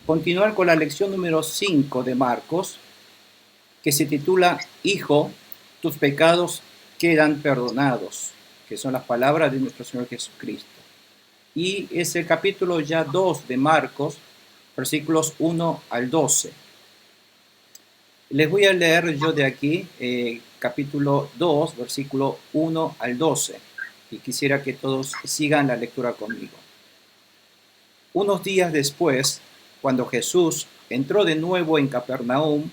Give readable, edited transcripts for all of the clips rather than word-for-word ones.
continuar con la lección número 5 de Marcos, que se titula Hijo, tus pecados quedan perdonados, que son las palabras de nuestro Señor Jesucristo. Y es el capítulo ya 2 de Marcos, versículos 1 al 12. Les voy a leer yo de aquí, capítulo 2, versículo 1 al 12, y quisiera que todos sigan la lectura conmigo. Unos días después, cuando Jesús entró de nuevo en Capernaum,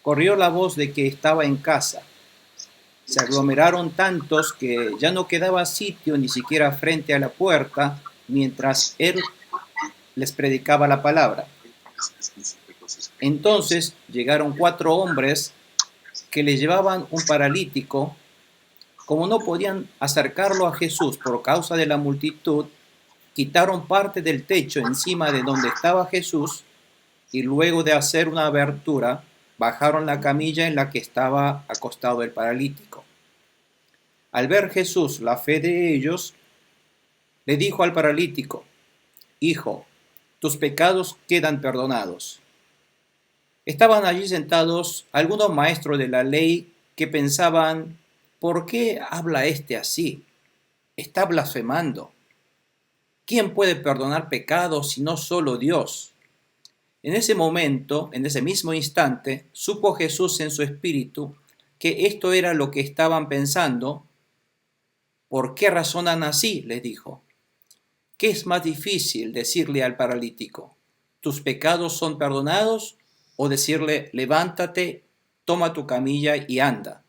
corrió la voz de que estaba en casa. Se aglomeraron tantos que ya no quedaba sitio ni siquiera frente a la puerta mientras él les predicaba la palabra. Entonces llegaron 4 hombres que le llevaban un paralítico. Como no podían acercarlo a Jesús por causa de la multitud, quitaron parte del techo encima de donde estaba Jesús y luego de hacer una abertura, bajaron la camilla en la que estaba acostado el paralítico. Al ver Jesús la fe de ellos, le dijo al paralítico: Hijo, tus pecados quedan perdonados. Estaban allí sentados algunos maestros de la ley que pensaban: ¿por qué habla este así? Está blasfemando. ¿Quién puede perdonar pecados si no solo Dios? En ese momento, en ese mismo instante, supo Jesús en su espíritu que esto era lo que estaban pensando. ¿Por qué razonan así?, les dijo. ¿Qué es más difícil decirle al paralítico: tus pecados son perdonados? O decirle: levántate, toma tu camilla y anda.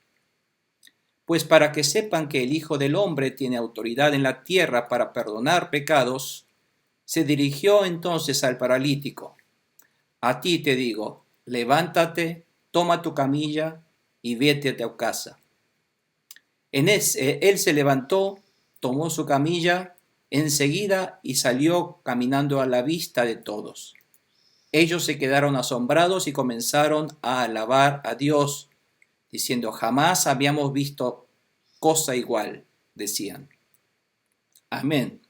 Pues para que sepan que el Hijo del Hombre tiene autoridad en la tierra para perdonar pecados, se dirigió entonces al paralítico. A ti te digo, levántate, toma tu camilla y vete a tu casa. Él se levantó, tomó su camilla enseguida y salió caminando a la vista de todos. Ellos se quedaron asombrados y comenzaron a alabar a Dios, diciendo: jamás habíamos visto cosa igual, decían. Amén.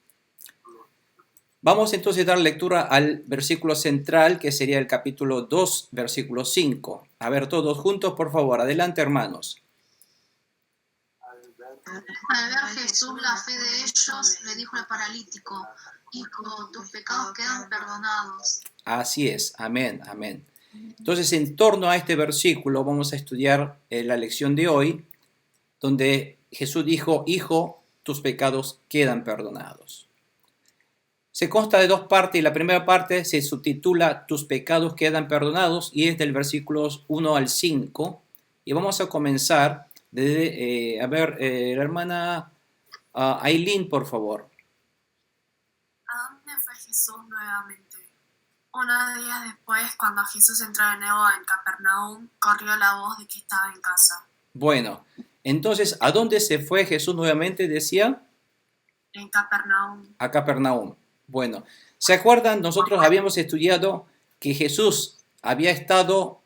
Vamos entonces a dar lectura al versículo central, que sería el capítulo 2, versículo 5. A ver, todos juntos, por favor. Adelante, hermanos. Al ver Jesús la fe de ellos, le dijo al paralítico: Hijo, tus pecados quedan perdonados. Así es. Amén, amén. Entonces, en torno a este versículo vamos a estudiar la lección de hoy, donde Jesús dijo: Hijo, tus pecados quedan perdonados. Se consta de 2 partes y la primera parte se subtitula Tus pecados quedan perdonados y es del versículos 1 al 5. Y vamos a comenzar desde, la hermana Aileen, por favor. ¿A dónde fue Jesús nuevamente? Unos días después, cuando Jesús entró de nuevo en Capernaum, corrió la voz de que estaba en casa. Bueno, entonces, ¿a dónde se fue Jesús nuevamente? Decía. En Capernaum. A Capernaum. Bueno, ¿se acuerdan? Nosotros habíamos estudiado que Jesús había estado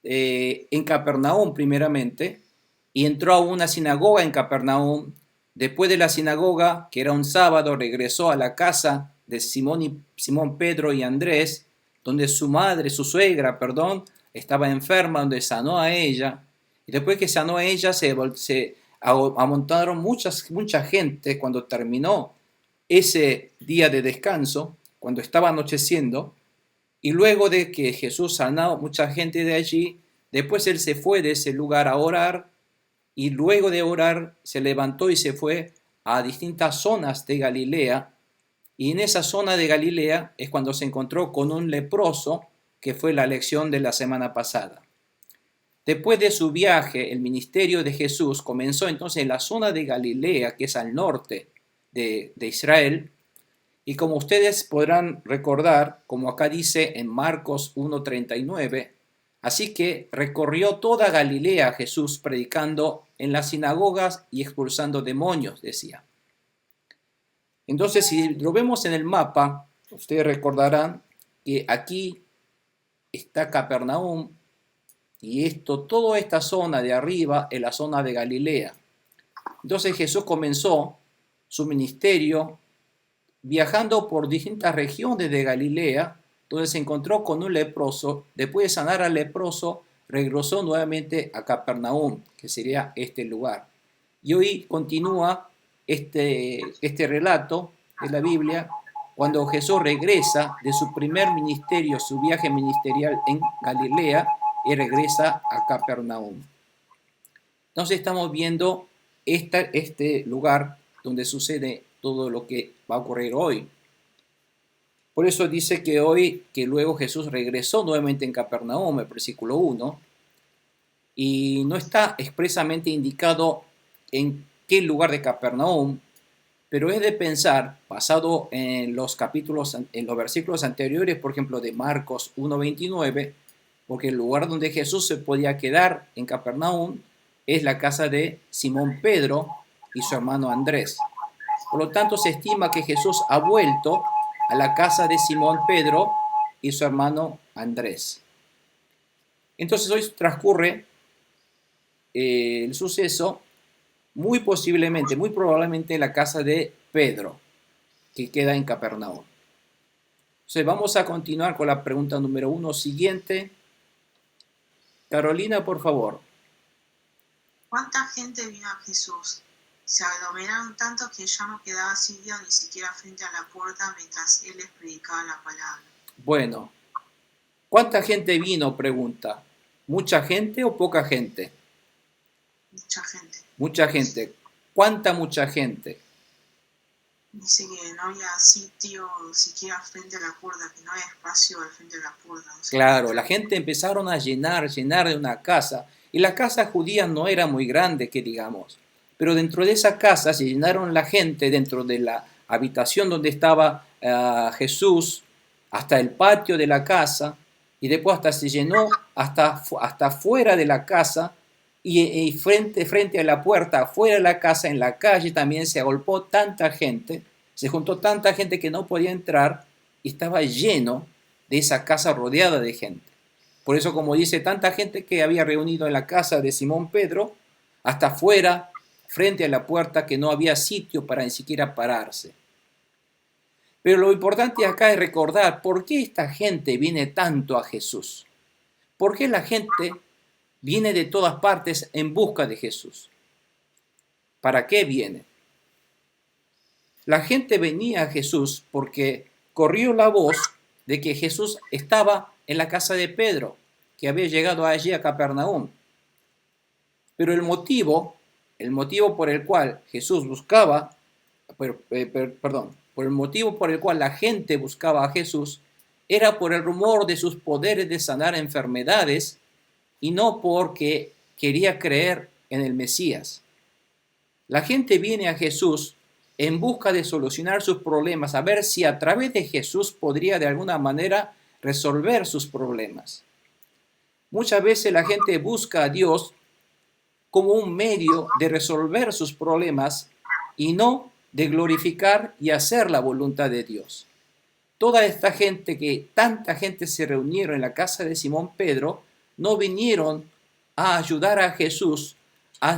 en Capernaum primeramente y entró a una sinagoga en Capernaum. Después de la sinagoga, que era un sábado, regresó a la casa de Simón Pedro y Andrés, donde su suegra, estaba enferma, donde sanó a ella. Y después que sanó a ella, se amontonaron mucha gente cuando terminó ese día de descanso, cuando estaba anocheciendo. Y luego de que Jesús sanó mucha gente de allí, después él se fue de ese lugar a orar, y luego de orar se levantó y se fue a distintas zonas de Galilea, y en esa zona de Galilea es cuando se encontró con un leproso, que fue la lección de la semana pasada. Después de su viaje, el ministerio de Jesús comenzó entonces en la zona de Galilea, que es al norte de Israel, y como ustedes podrán recordar, como acá dice en Marcos 1:39, así que recorrió toda Galilea Jesús predicando en las sinagogas y expulsando demonios, decía. Entonces, si lo vemos en el mapa, ustedes recordarán que aquí está Capernaum y toda esta zona de arriba es la zona de Galilea. Entonces Jesús comenzó su ministerio viajando por distintas regiones de Galilea donde se encontró con un leproso. Después de sanar al leproso, regresó nuevamente a Capernaum, que sería este lugar. Y hoy continúa este relato de la Biblia cuando Jesús regresa de su primer ministerio, su viaje ministerial en Galilea, y regresa a Capernaum. Entonces estamos viendo este lugar donde sucede todo lo que va a ocurrir hoy. Por eso dice que luego Jesús regresó nuevamente en Capernaum, el versículo 1, y no está expresamente indicado en qué lugar de Capernaum, pero es de pensar, basado en los versículos anteriores, por ejemplo, de Marcos 1:29, porque el lugar donde Jesús se podía quedar en Capernaum es la casa de Simón Pedro y su hermano Andrés. Por lo tanto, se estima que Jesús ha vuelto a la casa de Simón Pedro y su hermano Andrés. Entonces hoy transcurre el suceso muy posiblemente, muy probablemente en la casa de Pedro, que queda en Capernaum. Entonces vamos a continuar con la pregunta número 1 siguiente. Carolina, por favor. ¿Cuánta gente vino a Jesús? Se aglomeraron tanto que ya no quedaba sitio ni siquiera frente a la puerta mientras él les predicaba la palabra. Bueno, ¿cuánta gente vino? Pregunta. ¿Mucha gente o poca gente? Mucha gente. Mucha gente. ¿Cuánta mucha gente? Dice que no había sitio siquiera frente a la puerta, que no había espacio al frente de la puerta. No sé. Claro, la gente empezaron a llenar de una casa. Y la casa judía no era muy grande, que digamos. Pero dentro de esa casa se llenaron la gente, dentro de la habitación donde estaba Jesús, hasta el patio de la casa, y después hasta se llenó hasta fuera de la casa, y frente a la puerta, afuera de la casa, en la calle también se agolpó tanta gente, se juntó tanta gente que no podía entrar, y estaba lleno de esa casa rodeada de gente. Por eso, como dice, tanta gente que había reunido en la casa de Simón Pedro, hasta afuera, frente a la puerta, que no había sitio para ni siquiera pararse. Pero lo importante acá es recordar por qué esta gente viene tanto a Jesús. ¿Por qué la gente viene de todas partes en busca de Jesús? ¿Para qué viene? La gente venía a Jesús porque corrió la voz de que Jesús estaba en la casa de Pedro, que había llegado allí a Capernaum. Pero el motivo por el cual Jesús buscaba, por el motivo por el cual la gente buscaba a Jesús, era por el rumor de sus poderes de sanar enfermedades y no porque quería creer en el Mesías. La gente viene a Jesús en busca de solucionar sus problemas, a ver si a través de Jesús podría de alguna manera resolver sus problemas. Muchas veces la gente busca a Dios como un medio de resolver sus problemas y no de glorificar y hacer la voluntad de Dios. Toda esta gente, tanta gente se reunieron en la casa de Simón Pedro, no vinieron a ayudar a Jesús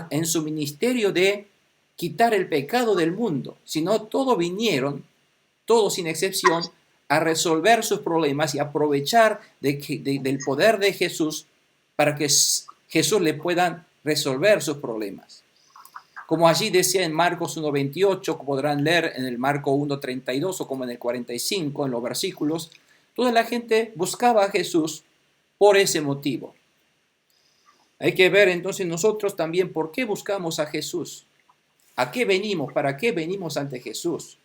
en su ministerio de quitar el pecado del mundo, sino todos vinieron, todos sin excepción, a resolver sus problemas y aprovechar del poder de Jesús para que Jesús le pueda resolver sus problemas. Como allí decía en Marcos 1:28, como podrán leer en el Marco 1:32 o como en el 45, en los versículos, toda la gente buscaba a Jesús por ese motivo. Hay que ver entonces nosotros también por qué buscamos a Jesús. ¿A qué venimos? ¿Para qué venimos ante Jesús?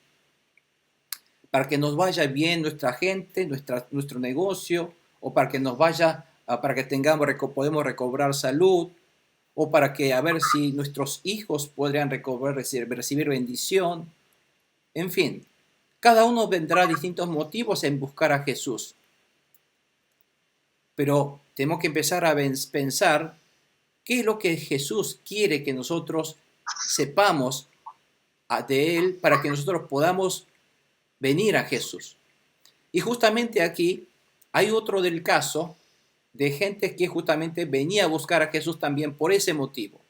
¿Para que nos vaya bien nuestra gente, nuestro negocio? ¿O para que nos vaya, para que podemos recobrar salud? ¿O para que a ver si nuestros hijos podrían recibir bendición? En fin, cada uno vendrá distintos motivos en buscar a Jesús. Pero tenemos que empezar a pensar qué es lo que Jesús quiere que nosotros sepamos de Él para que nosotros podamos venir a Jesús. Y justamente aquí hay otro del caso de gente que justamente venía a buscar a Jesús también por ese motivo.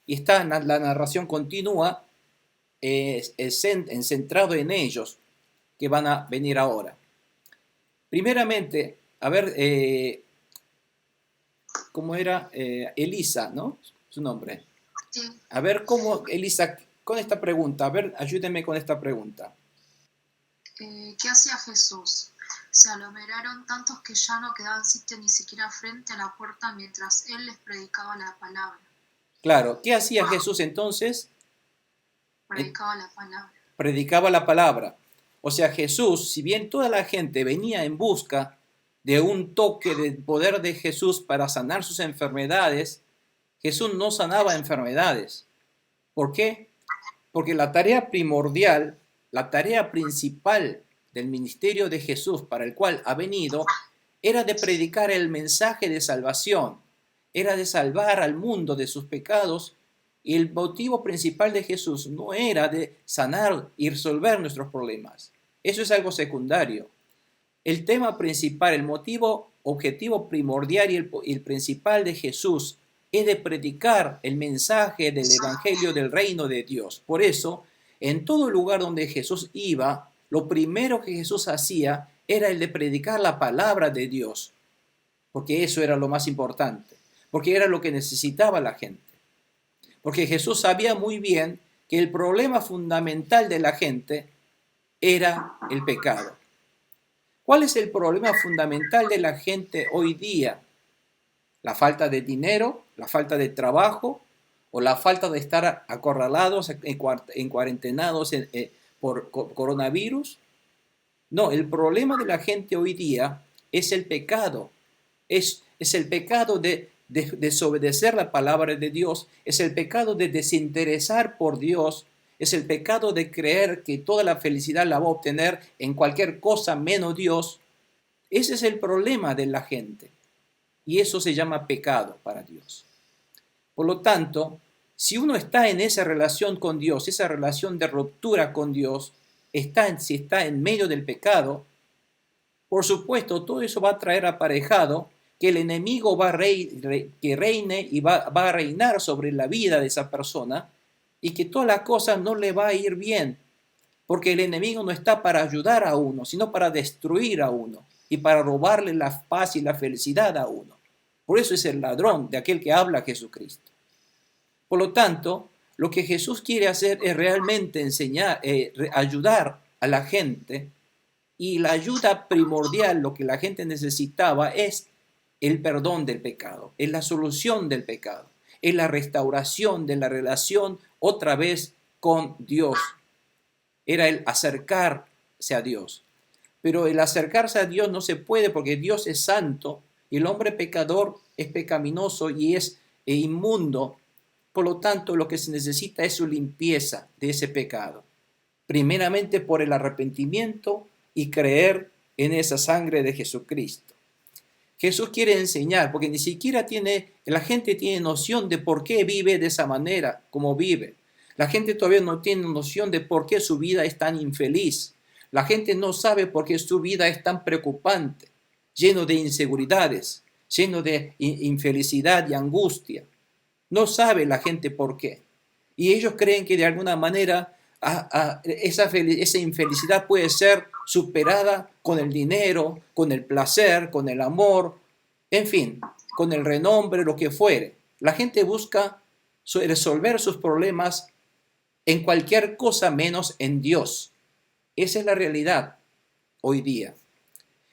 Y la narración continúa centrado en ellos que van a venir ahora. Primeramente, a ver, ¿cómo era? Elisa, ¿no? Su nombre. Sí. A ver cómo, Elisa, con esta pregunta, a ver, ayúdeme con esta pregunta. ¿Qué hacía Jesús? Se aglomeraron tantos que ya no quedaban sitio ni siquiera frente a la puerta mientras él les predicaba la palabra. Claro, ¿qué hacía Jesús entonces? Predicaba la palabra. Predicaba la palabra. O sea, Jesús, si bien toda la gente venía en busca de un toque del poder de Jesús para sanar sus enfermedades, Jesús no sanaba enfermedades. ¿Por qué? Porque la tarea primordial, la tarea principal del ministerio de Jesús para el cual ha venido, era de predicar el mensaje de salvación, era de salvar al mundo de sus pecados, y el motivo principal de Jesús no era de sanar y resolver nuestros problemas. Eso es algo secundario. El tema principal, el motivo, objetivo primordial y el principal de Jesús es de predicar el mensaje del Evangelio del reino de Dios. Por eso, en todo lugar donde Jesús iba, lo primero que Jesús hacía era el de predicar la palabra de Dios, porque eso era lo más importante, porque era lo que necesitaba la gente. Porque Jesús sabía muy bien que el problema fundamental de la gente era el pecado. ¿Cuál es el problema fundamental de la gente hoy día? ¿La falta de dinero, la falta de trabajo o la falta de estar acorralados, en cuarentenados por coronavirus? No, el problema de la gente hoy día es el pecado. Es el pecado de desobedecer la palabra de Dios, es el pecado de desinteresar por Dios, es el pecado de creer que toda la felicidad la va a obtener en cualquier cosa menos Dios. Ese es el problema de la gente. Y eso se llama pecado para Dios. Por lo tanto, si uno está en esa relación con Dios, esa relación de ruptura con Dios, si está en medio del pecado, por supuesto, todo eso va a traer aparejado que el enemigo que reine y va a reinar sobre la vida de esa persona y que todas las cosas no le va a ir bien, porque el enemigo no está para ayudar a uno, sino para destruir a uno y para robarle la paz y la felicidad a uno. Por eso es el ladrón de aquel que habla Jesucristo. Por lo tanto, lo que Jesús quiere hacer es realmente enseñar, ayudar a la gente, y la ayuda primordial, lo que la gente necesitaba, es el perdón del pecado, es la solución del pecado, es la restauración de la relación otra vez con Dios. Era el acercarse a Dios. Pero el acercarse a Dios no se puede porque Dios es santo y el hombre pecador es pecaminoso y es inmundo. Por lo tanto, lo que se necesita es su limpieza de ese pecado. Primeramente por el arrepentimiento y creer en esa sangre de Jesucristo. Jesús quiere enseñar, porque ni siquiera la gente tiene noción de por qué vive de esa manera, como vive. La gente todavía no tiene noción de por qué su vida es tan infeliz. La gente no sabe por qué su vida es tan preocupante, lleno de inseguridades, lleno de infelicidad y angustia. No sabe la gente por qué. Y ellos creen que de alguna manera esa infelicidad puede ser superada con el dinero, con el placer, con el amor, en fin, con el renombre, lo que fuere. La gente busca resolver sus problemas en cualquier cosa menos en Dios. Esa es la realidad hoy día.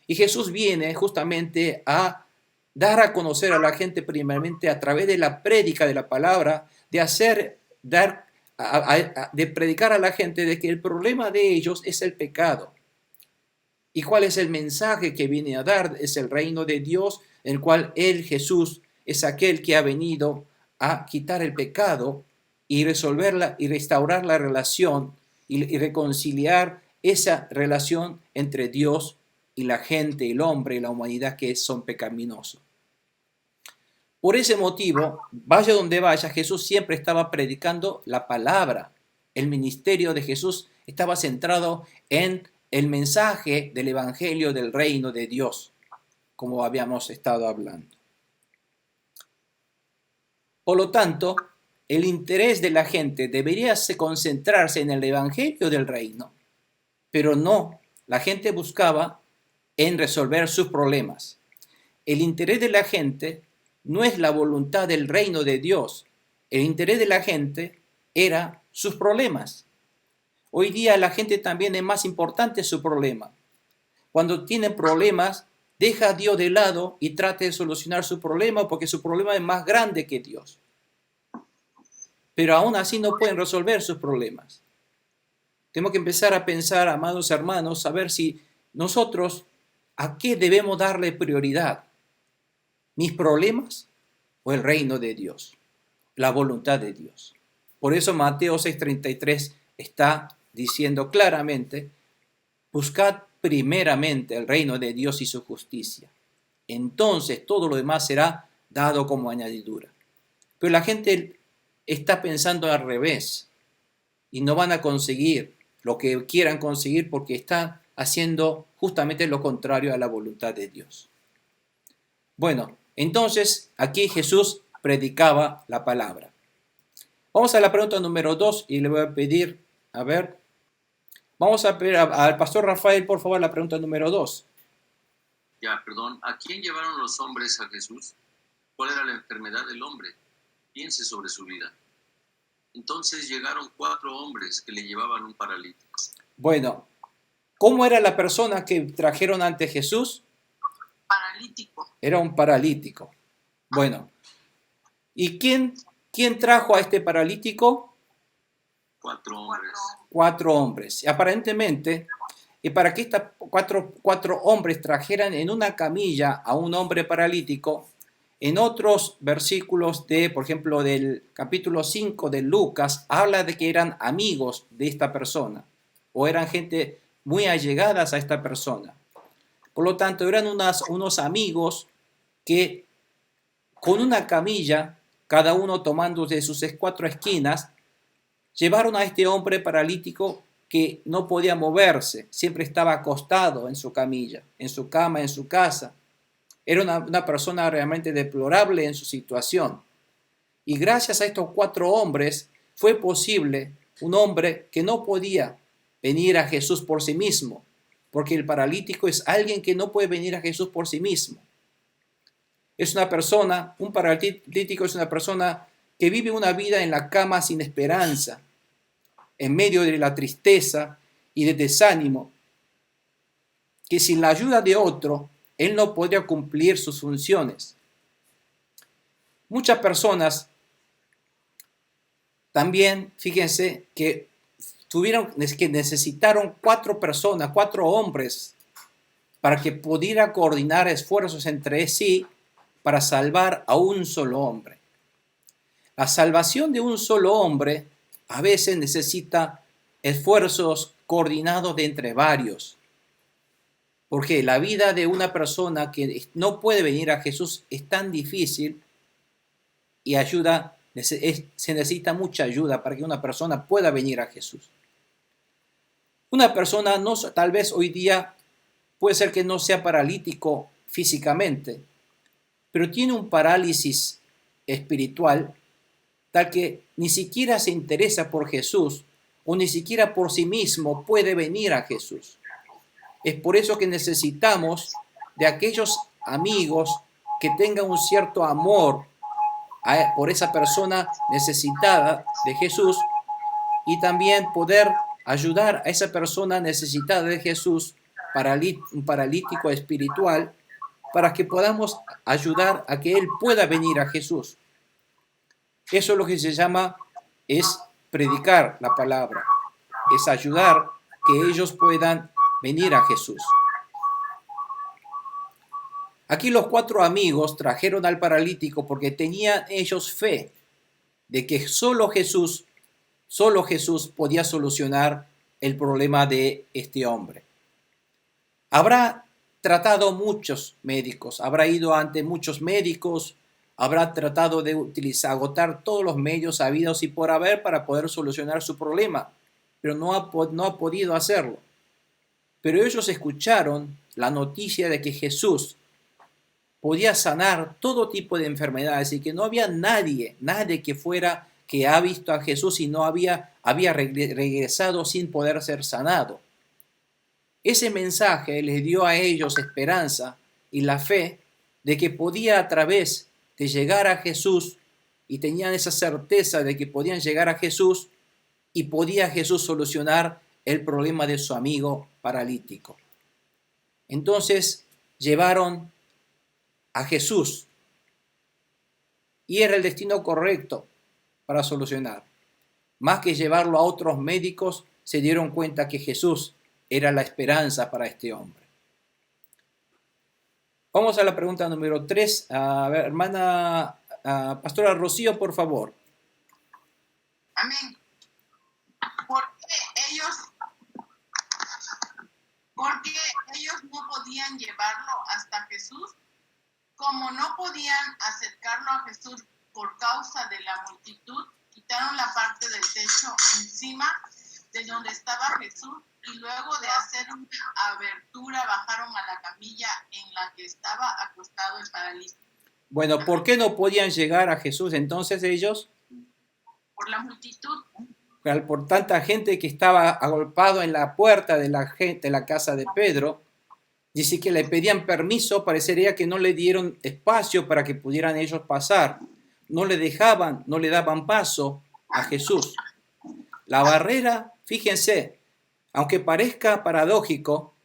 Y Jesús viene justamente a dar a conocer a la gente primeramente a través de la prédica de la palabra, de predicar a la gente de que el problema de ellos es el pecado. ¿Y cuál es el mensaje que viene a dar? Es el reino de Dios, en el cual Él, Jesús, es aquel que ha venido a quitar el pecado y resolverla y restaurar la relación y reconciliar esa relación entre Dios y la gente, el hombre y la humanidad que son pecaminosos. Por ese motivo, vaya donde vaya, Jesús siempre estaba predicando la palabra. El ministerio de Jesús estaba centrado en el mensaje del Evangelio del reino de Dios, como habíamos estado hablando. Por lo tanto, el interés de la gente debería concentrarse en el Evangelio del reino, pero no, la gente buscaba en resolver sus problemas. El interés de la gente no es la voluntad del reino de Dios. El interés de la gente era sus problemas. Hoy día la gente también es más importante su problema. Cuando tienen problemas, deja a Dios de lado y trate de solucionar su problema porque su problema es más grande que Dios. Pero aún así no pueden resolver sus problemas. Tenemos que empezar a pensar, amados hermanos, a ver si nosotros a qué debemos darle prioridad. ¿Mis problemas o el reino de Dios? La voluntad de Dios. Por eso Mateo 6:33 está diciendo claramente, buscad primeramente el reino de Dios y su justicia. Entonces todo lo demás será dado como añadidura. Pero la gente está pensando al revés y no van a conseguir lo que quieran conseguir porque están haciendo justamente lo contrario a la voluntad de Dios. Bueno, entonces aquí Jesús predicaba la palabra. Vamos a la pregunta número 2 y le voy a pedir, vamos a pedir al pastor Rafael, por favor, la pregunta número 2. ¿A quién llevaron los hombres a Jesús? ¿Cuál era la enfermedad del hombre? Piense sobre su vida. Entonces llegaron 4 hombres que le llevaban un paralítico. Bueno, ¿cómo era la persona que trajeron ante Jesús? Paralítico. Era un paralítico. Bueno, ¿y quién trajo a este paralítico? 4 hombres. 4 hombres. Aparentemente, y para que estos cuatro hombres trajeran en una camilla a un hombre paralítico, en otros versículos por ejemplo, del capítulo 5 de Lucas, habla de que eran amigos de esta persona, o eran gente muy allegadas a esta persona. Por lo tanto, eran unos amigos que con una camilla, cada uno tomando de sus 4 esquinas, llevaron a este hombre paralítico que no podía moverse, siempre estaba acostado en su camilla, en su cama, en su casa. Era una persona realmente deplorable en su situación. Y gracias a estos 4 hombres fue posible un hombre que no podía venir a Jesús por sí mismo, porque el paralítico es alguien que no puede venir a Jesús por sí mismo. Un paralítico es una persona que vive una vida en la cama sin esperanza, en medio de la tristeza y de desánimo, que sin la ayuda de otro, él no podría cumplir sus funciones. Muchas personas también, fíjense, que necesitaron 4 personas, 4 hombres, para que pudiera coordinar esfuerzos entre sí para salvar a un solo hombre. La salvación de un solo hombre a veces necesita esfuerzos coordinados de entre varios. Porque la vida de una persona que no puede venir a Jesús es tan difícil y se necesita mucha ayuda para que una persona pueda venir a Jesús. Una persona tal vez hoy día puede ser que no sea paralítico físicamente, pero tiene un parálisis espiritual tal que ni siquiera se interesa por Jesús o ni siquiera por sí mismo puede venir a Jesús. Es por eso que necesitamos de aquellos amigos que tengan un cierto amor por esa persona necesitada de Jesús y también poder ayudar a esa persona necesitada de Jesús, un paralítico espiritual, para que podamos ayudar a que él pueda venir a Jesús. Eso es lo que se llama, es predicar la palabra, es ayudar que ellos puedan venir a Jesús. Aquí los 4 amigos trajeron al paralítico porque tenían ellos fe de que solo Jesús podía solucionar el problema de este hombre. Habrá tratado muchos médicos, habrá ido ante muchos médicos, habrá tratado de agotar todos los medios habidos y por haber para poder solucionar su problema, pero no ha podido hacerlo. Pero ellos escucharon la noticia de que Jesús podía sanar todo tipo de enfermedades y que no había nadie que ha visto a Jesús y no había regresado sin poder ser sanado. Ese mensaje les dio a ellos esperanza y la fe de que podía a través de llegar a Jesús, y tenían esa certeza de que podían llegar a Jesús y podía Jesús solucionar el problema de su amigo paralítico. Entonces llevaron a Jesús y era el destino correcto para solucionar. Más que llevarlo a otros médicos, se dieron cuenta que Jesús era la esperanza para este hombre. Vamos a la pregunta número 3. A ver, hermana Pastora Rocío, por favor. Amén. ¿Por qué ellos no podían llevarlo hasta Jesús? Como no podían acercarlo a Jesús por causa de la multitud, quitaron la parte del techo encima de donde estaba Jesús y luego de hacer una abertura bajaron a la camilla en la que estaba acostado el paralítico. Bueno, ¿por qué no podían llegar a Jesús entonces ellos? Por la multitud. Por tanta gente que estaba agolpado en la puerta de la casa de Pedro. Dice que le pedían permiso, parecería que no le dieron espacio para que pudieran ellos pasar. No le dejaban, no le daban paso a Jesús. La barrera, fíjense, aunque parezca paradójico,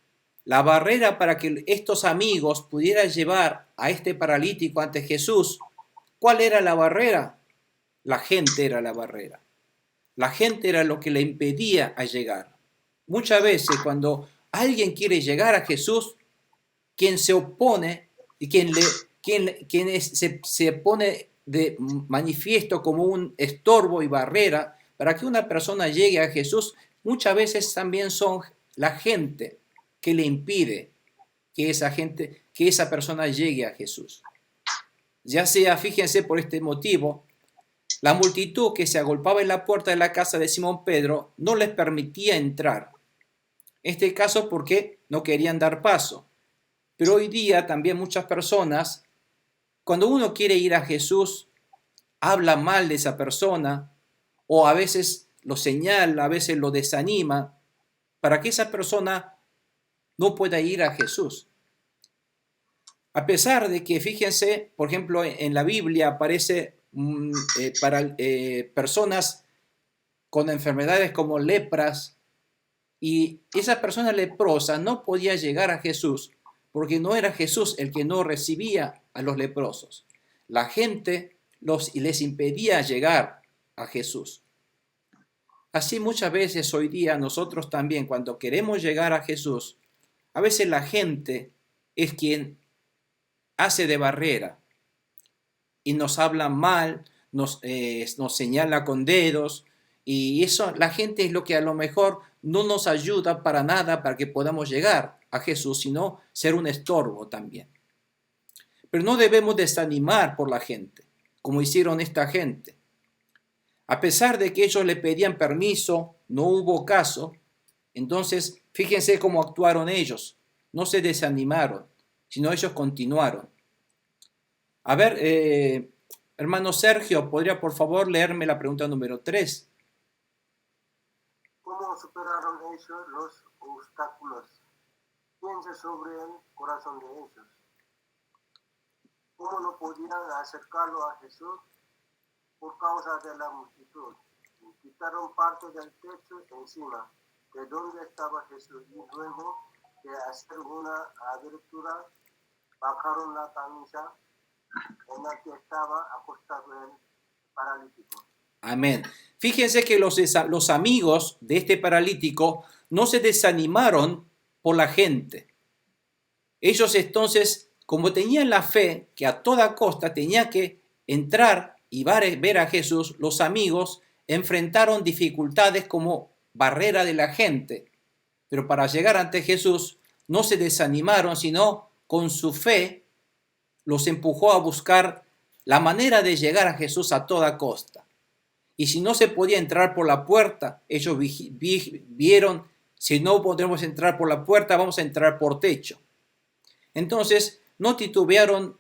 la barrera para que estos amigos pudieran llevar a este paralítico ante Jesús, ¿cuál era la barrera? La gente era la barrera. La gente era lo que le impedía a llegar. Muchas veces cuando alguien quiere llegar a Jesús, quien se opone y se pone de manifiesto como un estorbo y barrera para que una persona llegue a Jesús, muchas veces también son la gente que le impide que esa persona llegue a Jesús. Ya sea, fíjense por este motivo, la multitud que se agolpaba en la puerta de la casa de Simón Pedro no les permitía entrar. En este caso porque no querían dar paso. Pero hoy día también muchas personas, cuando uno quiere ir a Jesús, habla mal de esa persona o a veces lo señala, a veces lo desanima para que esa persona no pueda ir a Jesús. A pesar de que, fíjense, por ejemplo, en la Biblia aparece para personas con enfermedades como lepras, y esa persona leprosa no podía llegar a Jesús porque no era Jesús el que no recibía a los leprosos. La gente les impedía llegar a Jesús. Así muchas veces hoy día nosotros también, cuando queremos llegar a Jesús, a veces la gente es quien hace de barrera y nos habla mal, nos señala con dedos, y eso, la gente es lo que a lo mejor no nos ayuda para nada para que podamos llegar a Jesús, sino ser un estorbo también. Pero no debemos desanimar por la gente, como hicieron esta gente. A pesar de que ellos le pedían permiso, no hubo caso. Entonces, fíjense cómo actuaron ellos. No se desanimaron, sino ellos continuaron. A ver, hermano Sergio, ¿podría por favor leerme la pregunta número 3? ¿Cómo superaron ellos los obstáculos? Piense sobre el corazón de ellos. ¿Cómo no podían acercarlo a Jesús por causa de la multitud? Quitaron parte del techo encima de donde estaba Jesús y luego de hacer una abertura bajaron la camisa en la que estaba acostado el paralítico. Amén. Fíjense que los amigos de este paralítico no se desanimaron por la gente. Ellos entonces, como tenían la fe que a toda costa tenía que entrar y ver a Jesús, los amigos enfrentaron dificultades como barrera de la gente. Pero para llegar ante Jesús no se desanimaron, sino con su fe los empujó a buscar la manera de llegar a Jesús a toda costa. Y si no se podía entrar por la puerta, ellos vieron, si no podemos entrar por la puerta, vamos a entrar por techo. Entonces, no titubearon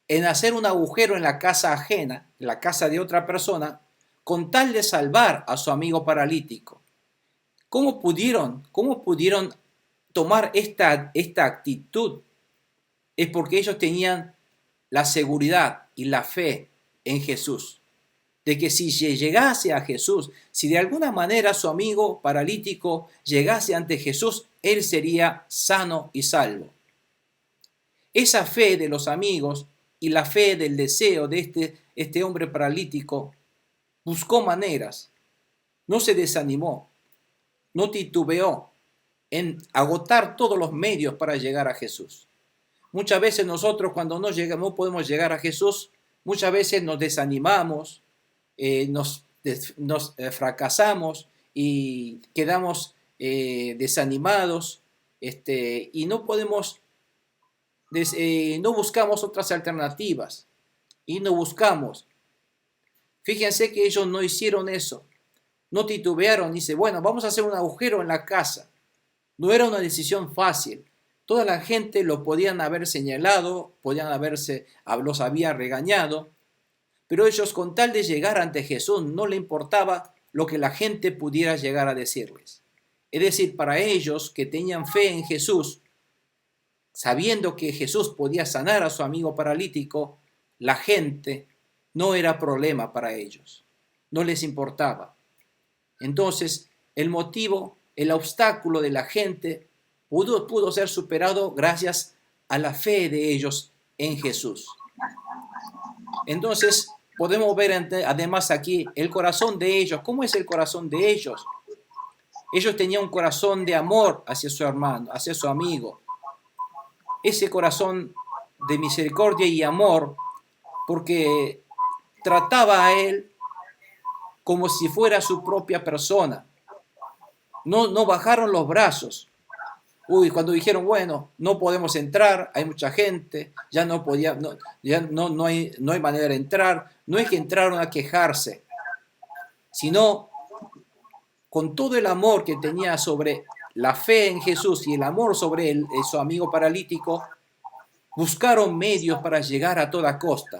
en hacer un agujero en la casa ajena, en la casa de otra persona, con tal de salvar a su amigo paralítico. ¿Cómo pudieron tomar esta actitud es porque ellos tenían la seguridad y la fe en Jesús. De que si llegase a Jesús, si de alguna manera su amigo paralítico llegase ante Jesús, él sería sano y salvo. Esa fe de los amigos y la fe del deseo de este hombre paralítico buscó maneras, no se desanimó, no titubeó en agotar todos los medios para llegar a Jesús. Muchas veces nosotros cuando no podemos llegar a Jesús, muchas veces nos desanimamos, nos fracasamos y quedamos desanimados, y no podemos, no buscamos otras alternativas y no buscamos. Fíjense que ellos no hicieron eso, no titubearon, dice, bueno, vamos a hacer un agujero en la casa. No era una decisión fácil. Toda la gente lo podían haber señalado, los había regañado, pero ellos con tal de llegar ante Jesús no le importaba lo que la gente pudiera llegar a decirles. Es decir, para ellos que tenían fe en Jesús, sabiendo que Jesús podía sanar a su amigo paralítico, la gente no era problema para ellos, no les importaba. Entonces, el obstáculo de la gente pudo ser superado gracias a la fe de ellos en Jesús. Entonces, podemos ver además aquí el corazón de ellos. ¿Cómo es el corazón de ellos? Ellos tenían un corazón de amor hacia su hermano, hacia su amigo. Ese corazón de misericordia y amor, porque trataba a él como si fuera su propia persona. No bajaron los brazos. Cuando dijeron, bueno, no podemos entrar, hay mucha gente, ya no hay manera de entrar, no es que entraron a quejarse, sino con todo el amor que tenía sobre la fe en Jesús y el amor sobre su amigo paralítico, buscaron medios para llegar a toda costa.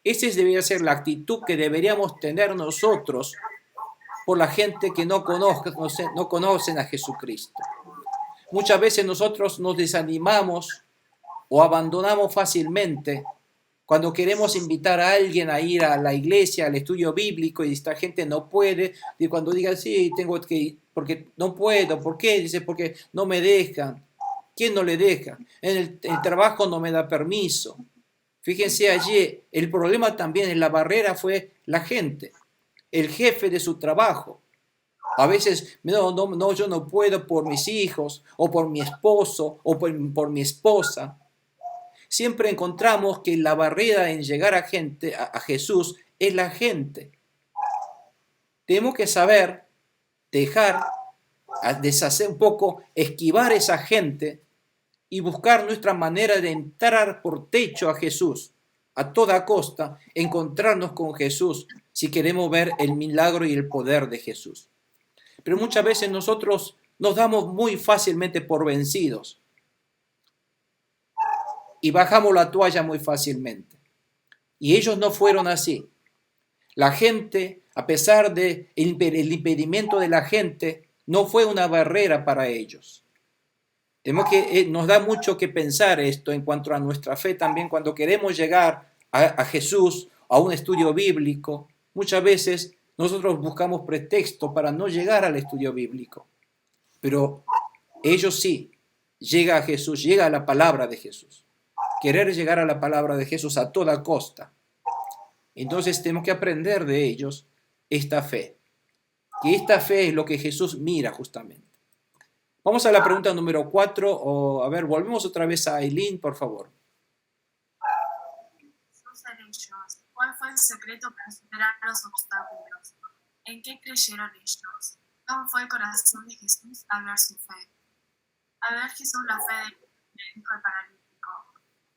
Esa debería ser la actitud que deberíamos tener nosotros por la gente que no conocen a Jesucristo. Muchas veces nosotros nos desanimamos o abandonamos fácilmente cuando queremos invitar a alguien a ir a la iglesia, al estudio bíblico, y esta gente no puede, y cuando digan, sí, tengo que ir, porque no puedo, ¿por qué? Dice, porque no me dejan. ¿Quién no le deja? En el trabajo no me da permiso. Fíjense allí, el problema también en la barrera fue la gente, el jefe de su trabajo. A veces, no, yo no puedo por mis hijos, o por mi esposo, o por mi esposa. Siempre encontramos que la barrera en llegar a Jesús es la gente. Tenemos que saber deshacer un poco, esquivar esa gente y buscar nuestra manera de entrar por techo a Jesús, a toda costa, encontrarnos con Jesús si queremos ver el milagro y el poder de Jesús. Pero muchas veces nosotros nos damos muy fácilmente por vencidos y bajamos la toalla muy fácilmente. Y ellos no fueron así. La gente, a pesar del impedimento de la gente, no fue una barrera para ellos. Nos da mucho que pensar esto en cuanto a nuestra fe también cuando queremos llegar a Jesús, a un estudio bíblico. Muchas veces nosotros buscamos pretexto para no llegar al estudio bíblico. Pero ellos sí, llega a Jesús, llega a la palabra de Jesús. Querer llegar a la palabra de Jesús a toda costa. Entonces tenemos que aprender de ellos esta fe. Que esta fe es lo que Jesús mira justamente. Vamos a la pregunta número 4. Volvemos otra vez a Aileen, por favor. ¿Cuál fue el secreto para superar los obstáculos? ¿En qué creyeron ellos? ¿Cómo fue el corazón de Jesús al ver su fe? Al ver Jesús la fe del hijo paralítico,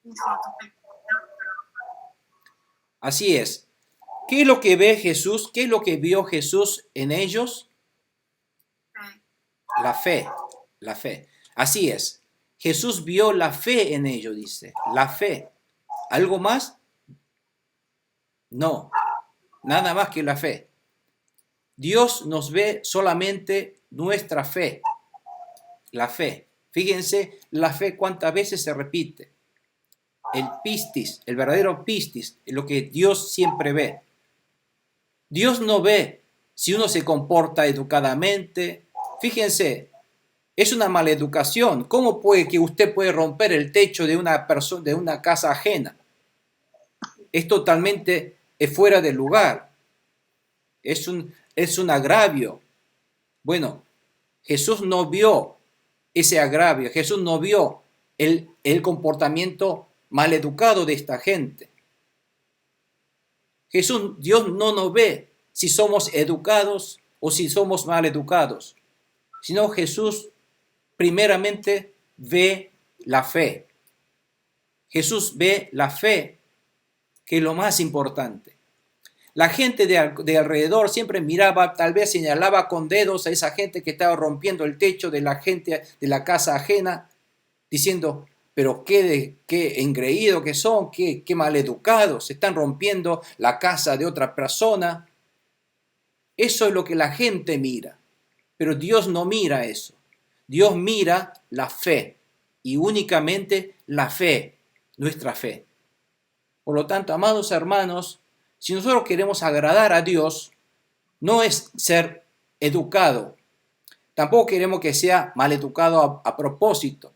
dijo, tu pecado. Así es. ¿Qué es lo que ve Jesús? ¿Qué es lo que vio Jesús en ellos? Fe. La fe. Así es. Jesús vio la fe en ellos, dice. La fe. ¿Algo más? No. Nada más que la fe. Dios nos ve solamente nuestra fe. La fe. Fíjense la fe cuántas veces se repite. El pistis, el verdadero pistis, es lo que Dios siempre ve. Dios no ve si uno se comporta educadamente. Fíjense, es una maleducación. ¿Cómo puede que usted puede romper el techo de una persona, de una casa ajena? Es totalmente fuera de lugar. Es un agravio. Bueno, Jesús no vio ese agravio. Jesús no vio el comportamiento maleducado de esta gente. Dios no nos ve si somos educados o si somos maleducados, sino Jesús primeramente ve la fe. Jesús ve la fe, que es lo más importante. La gente de alrededor siempre miraba, tal vez señalaba con dedos a esa gente que estaba rompiendo el techo de la gente de la casa ajena, diciendo, pero qué engreídos que son, qué maleducados, están rompiendo la casa de otra persona. Eso es lo que la gente mira, pero Dios no mira eso. Dios mira la fe y únicamente la fe, nuestra fe. Por lo tanto, amados hermanos, si nosotros queremos agradar a Dios, no es ser educado. Tampoco queremos que sea maleducado a propósito.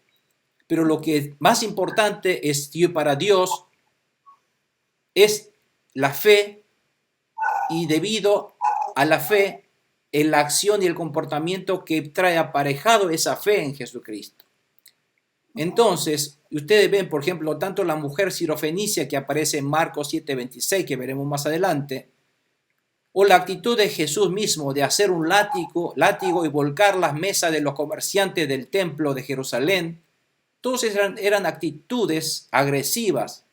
Pero lo que es más importante para Dios es la fe, y debido a la fe, en la acción y el comportamiento que trae aparejado esa fe en Jesucristo. Entonces, ustedes ven, por ejemplo, tanto la mujer sirofenicia que aparece en Marcos 7:26, que veremos más adelante, o la actitud de Jesús mismo de hacer un látigo y volcar las mesas de los comerciantes del templo de Jerusalén. Todos eran actitudes agresivas,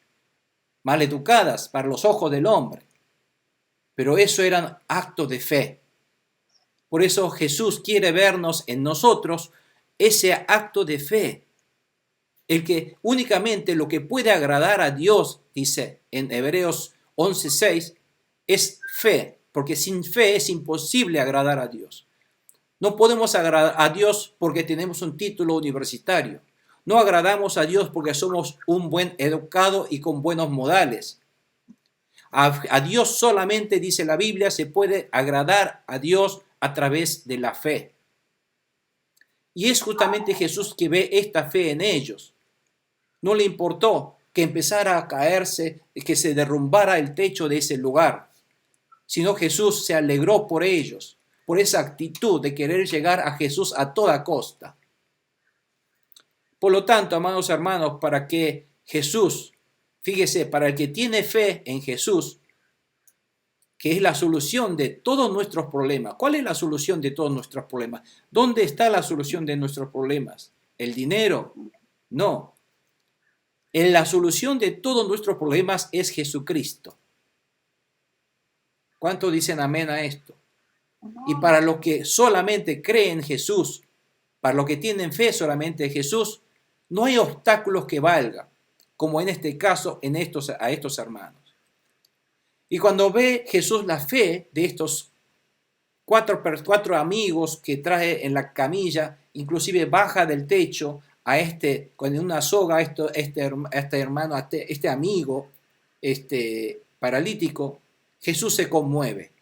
maleducadas para los ojos del hombre. Pero eso eran actos de fe. Por eso Jesús quiere vernos en nosotros ese acto de fe. El que únicamente lo que puede agradar a Dios, dice en Hebreos 11:6, es fe. Porque sin fe es imposible agradar a Dios. No podemos agradar a Dios porque tenemos un título universitario. No agradamos a Dios porque somos un buen educado y con buenos modales. A Dios solamente, dice la Biblia, se puede agradar a Dios a través de la fe. Y es justamente Jesús que ve esta fe en ellos. No le importó que empezara a caerse, que se derrumbara el techo de ese lugar, sino Jesús se alegró por ellos, por esa actitud de querer llegar a Jesús a toda costa. Por lo tanto, amados hermanos, para que Jesús, fíjese, para el que tiene fe en Jesús, que es la solución de todos nuestros problemas. ¿Cuál es la solución de todos nuestros problemas? ¿Dónde está la solución de nuestros problemas? ¿El dinero? No. La solución de todos nuestros problemas es Jesucristo. ¿Cuántos dicen amén a esto? Y para los que solamente creen en Jesús, para los que tienen fe solamente en Jesús, no hay obstáculos que valgan, como en este caso a estos hermanos. Y cuando ve Jesús la fe de estos cuatro amigos que trae en la camilla, inclusive baja del techo con una soga este amigo paralítico, Jesús se conmueve.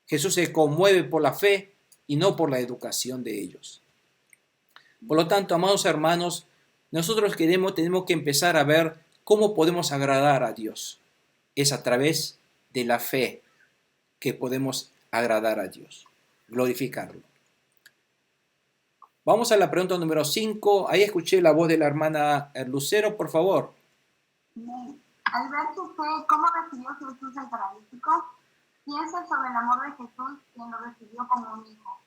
Jesús se conmueve por la fe y no por la educación de ellos. Por lo tanto, amados hermanos, nosotros tenemos que empezar a ver cómo podemos agradar a Dios. Es a través de la fe que podemos agradar a Dios, glorificarlo. Vamos a la pregunta número 5. Ahí escuché la voz de la hermana Lucero, por favor. Al ver su fe, ¿cómo recibió Jesús el paralítico? Piensa sobre el amor de Jesús, quien lo recibió como un hijo.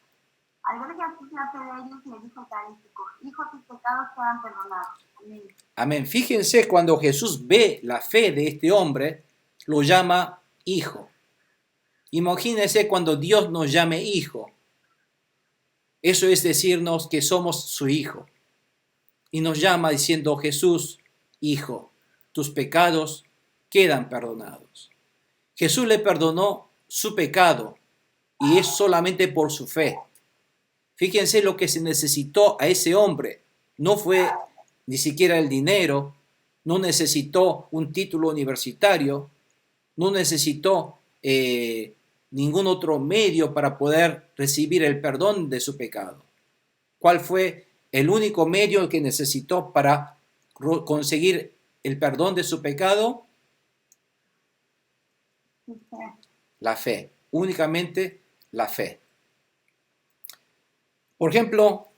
Al ver Jesús la fe de ellos, le dijo al paralítico: hijo, tus pecados quedan perdonados. Amén. Amén. Fíjense, cuando Jesús ve la fe de este hombre, lo llama hijo. Imagínense cuando Dios nos llame hijo. Eso es decirnos que somos su hijo. Y nos llama diciendo: Jesús, hijo, tus pecados quedan perdonados. Jesús le perdonó su pecado y es solamente por su fe. Fíjense lo que se necesitó a ese hombre. No fue ni siquiera el dinero, no necesitó un título universitario, no necesitó ningún otro medio para poder recibir el perdón de su pecado. ¿Cuál fue el único medio que necesitó para conseguir el perdón de su pecado? La fe, únicamente la fe. Por ejemplo,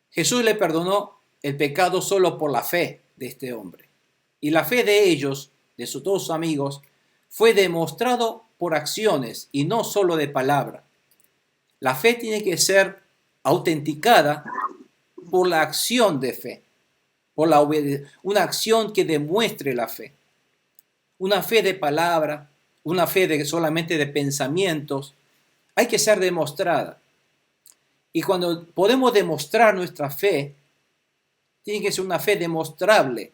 Jesús le perdonó el pecado solo por la fe de este hombre. Y la fe de ellos, de sus dos amigos, fue demostrado por acciones y no solo de palabra. La fe tiene que ser autenticada por la acción de fe, por una acción que demuestre la fe. Una fe de palabra, una fe solamente de pensamientos, hay que ser demostrada. Y cuando podemos demostrar nuestra fe, tiene que ser una fe demostrable.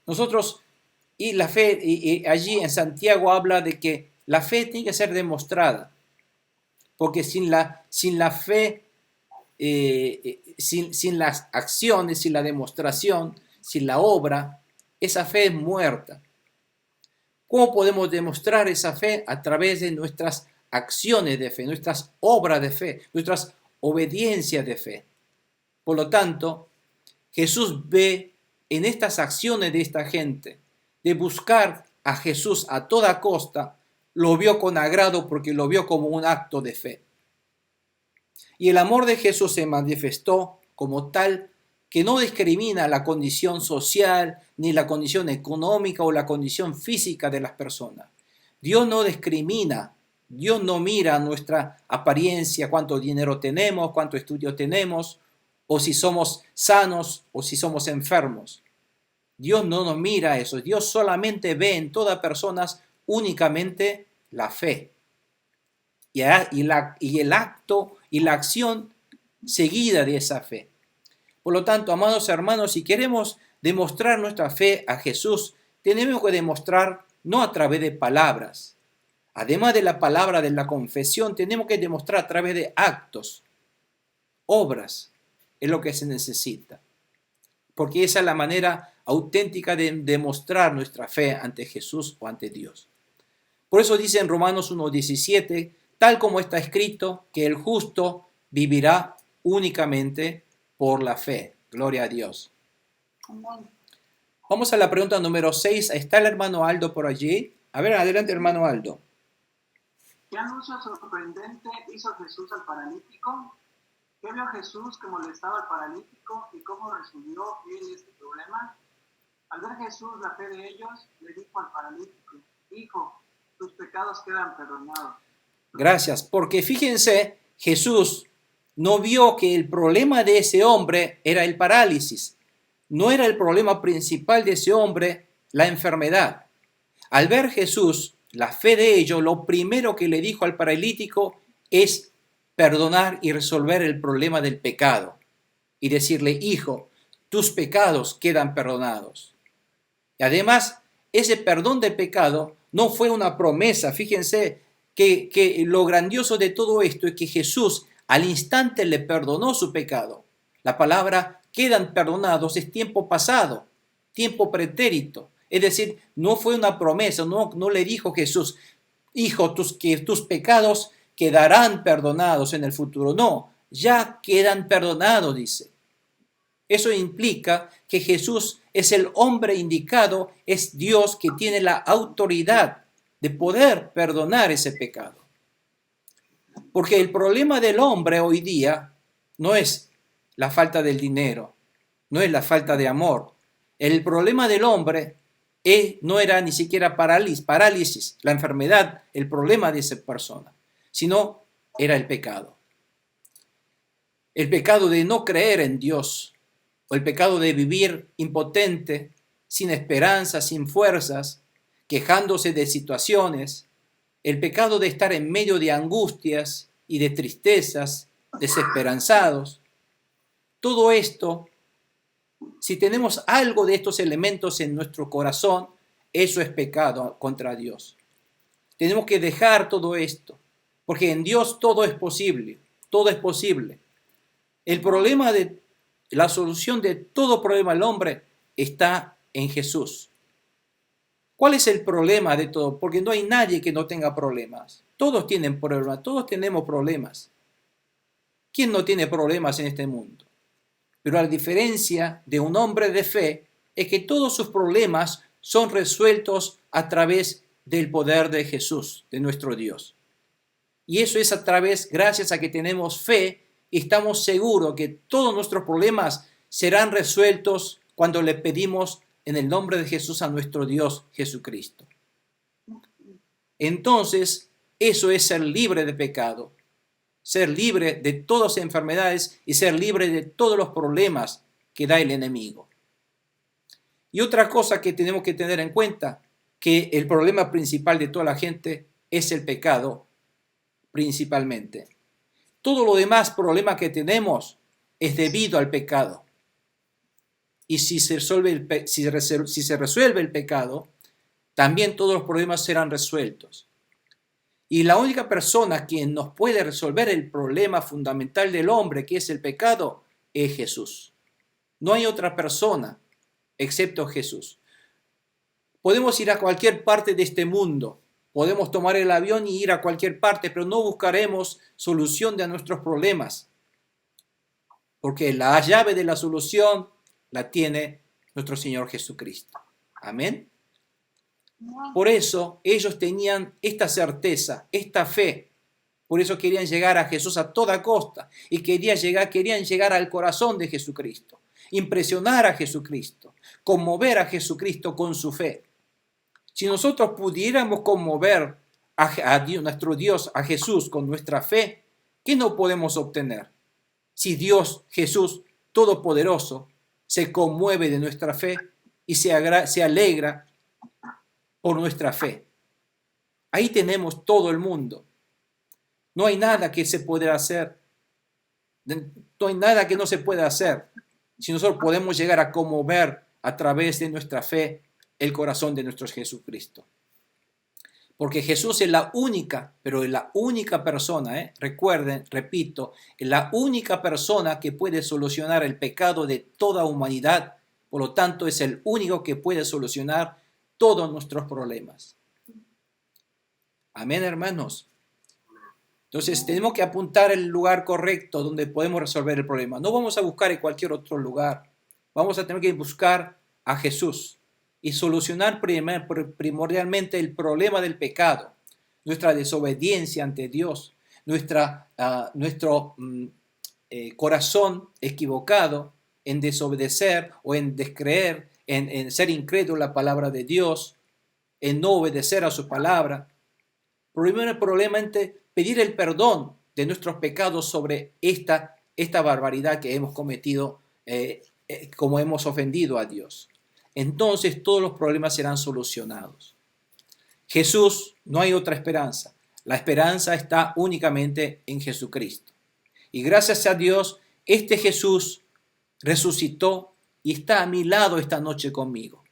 Nosotros, y la fe, y allí en Santiago habla de que la fe tiene que ser demostrada. Porque sin la fe, sin las acciones, sin la demostración, sin la obra, esa fe es muerta. ¿Cómo podemos demostrar esa fe? A través de nuestras acciones de fe, nuestras obras de fe, nuestras obediencias de fe. Por lo tanto, Jesús ve en estas acciones de esta gente, de buscar a Jesús a toda costa, lo vio con agrado porque lo vio como un acto de fe. Y el amor de Jesús se manifestó como tal que no discrimina la condición social, ni la condición económica o la condición física de las personas. Dios no discrimina, Dios no mira nuestra apariencia, cuánto dinero tenemos, cuánto estudio tenemos, o si somos sanos o si somos enfermos. Dios no nos mira eso, Dios solamente ve en todas personas únicamente la fe. Y el acto y la acción seguida de esa fe. Por lo tanto, amados hermanos, si queremos demostrar nuestra fe a Jesús, tenemos que demostrar no a través de palabras. Además de la palabra de la confesión, tenemos que demostrar a través de actos, obras, es lo que se necesita. Porque esa es la manera auténtica de demostrar nuestra fe ante Jesús o ante Dios. Por eso dice en Romanos 1:17, tal como está escrito, que el justo vivirá únicamente por la fe. Gloria a Dios. Amén. Vamos a la pregunta número 6. ¿Está el hermano Aldo por allí? A ver, adelante, hermano Aldo. ¿Qué anuncio sorprendente hizo Jesús al paralítico? ¿Qué vio Jesús que molestaba al paralítico y cómo resolvió él este problema? Al ver Jesús la fe de ellos, le dijo al paralítico, hijo, tus pecados quedan perdonados. Gracias, porque fíjense, Jesús no vio que el problema de ese hombre era el parálisis. No era el problema principal de ese hombre la enfermedad. Al ver Jesús la fe de ellos, lo primero que le dijo al paralítico es perdonar y resolver el problema del pecado. Y decirle, hijo, tus pecados quedan perdonados. Y además, ese perdón de pecado no fue una promesa. Fíjense que lo grandioso de todo esto es que Jesús al instante le perdonó su pecado. La palabra quedan perdonados es tiempo pasado, tiempo pretérito. Es decir, no fue una promesa, no le dijo Jesús, hijo, tus pecados quedarán perdonados en el futuro. No, ya quedan perdonados, dice. Eso implica que Jesús es el hombre indicado, es Dios que tiene la autoridad de poder perdonar ese pecado. Porque el problema del hombre hoy día no es la falta del dinero, no es la falta de amor. El problema del hombre no era ni siquiera parálisis, la enfermedad, el problema de esa persona, sino era el pecado. El pecado de no creer en Dios, o el pecado de vivir impotente, sin esperanza, sin fuerzas, quejándose de situaciones, el pecado de estar en medio de angustias y de tristezas, desesperanzados. Todo esto, si tenemos algo de estos elementos en nuestro corazón, eso es pecado contra Dios. Tenemos que dejar todo esto, porque en Dios todo es posible, todo es posible. La solución de todo problema del hombre está en Jesús. ¿Cuál es el problema de todo? Porque no hay nadie que no tenga problemas. Todos tienen problemas, todos tenemos problemas. ¿Quién no tiene problemas en este mundo? Pero a diferencia de un hombre de fe, es que todos sus problemas son resueltos a través del poder de Jesús, de nuestro Dios. Y eso es gracias a que tenemos fe, y estamos seguros que todos nuestros problemas serán resueltos cuando le pedimos en el nombre de Jesús a nuestro Dios Jesucristo. Entonces, eso es ser libre de pecado, ser libre de todas las enfermedades y ser libre de todos los problemas que da el enemigo. Y otra cosa que tenemos que tener en cuenta, que el problema principal de toda la gente es el pecado, principalmente. Todo lo demás problema que tenemos es debido al pecado. Y si se resuelve el pecado, también todos los problemas serán resueltos. Y la única persona que nos puede resolver el problema fundamental del hombre, que es el pecado, es Jesús. No hay otra persona excepto Jesús. Podemos ir a cualquier parte de este mundo, podemos tomar el avión y ir a cualquier parte, pero no buscaremos solución de nuestros problemas, porque la llave de la solución la tiene nuestro Señor Jesucristo. Amén. Por eso ellos tenían esta certeza, esta fe. Por eso querían llegar a Jesús a toda costa y querían llegar al corazón de Jesucristo, impresionar a Jesucristo, conmover a Jesucristo con su fe. Si nosotros pudiéramos conmover a Dios, nuestro Dios, a Jesús con nuestra fe, ¿qué no podemos obtener? Si Dios, Jesús, Todopoderoso, se conmueve de nuestra fe y se alegra por nuestra fe. Ahí tenemos todo el mundo. No hay nada que se pueda hacer. No hay nada que no se pueda hacer si nosotros podemos llegar a conmover a través de nuestra fe el corazón de nuestro Jesucristo. Porque Jesús es la única, pero es la única persona, recuerden, repito, es la única persona que puede solucionar el pecado de toda humanidad. Por lo tanto, es el único que puede solucionar todos nuestros problemas. Amén, hermanos. Entonces, tenemos que apuntar el lugar correcto donde podemos resolver el problema. No vamos a buscar en cualquier otro lugar. Vamos a tener que buscar a Jesús y solucionar primordialmente el problema del pecado, nuestra desobediencia ante Dios, nuestro corazón equivocado en desobedecer o en descreer, en ser incrédulo a la palabra de Dios, en no obedecer a su palabra. Probablemente pedir el perdón de nuestros pecados sobre esta barbaridad que hemos cometido, como hemos ofendido a Dios. Entonces todos los problemas serán solucionados. Jesús, no hay otra esperanza. La esperanza está únicamente en Jesucristo. Y gracias a Dios, este Jesús resucitó y está a mi lado esta noche conmigo.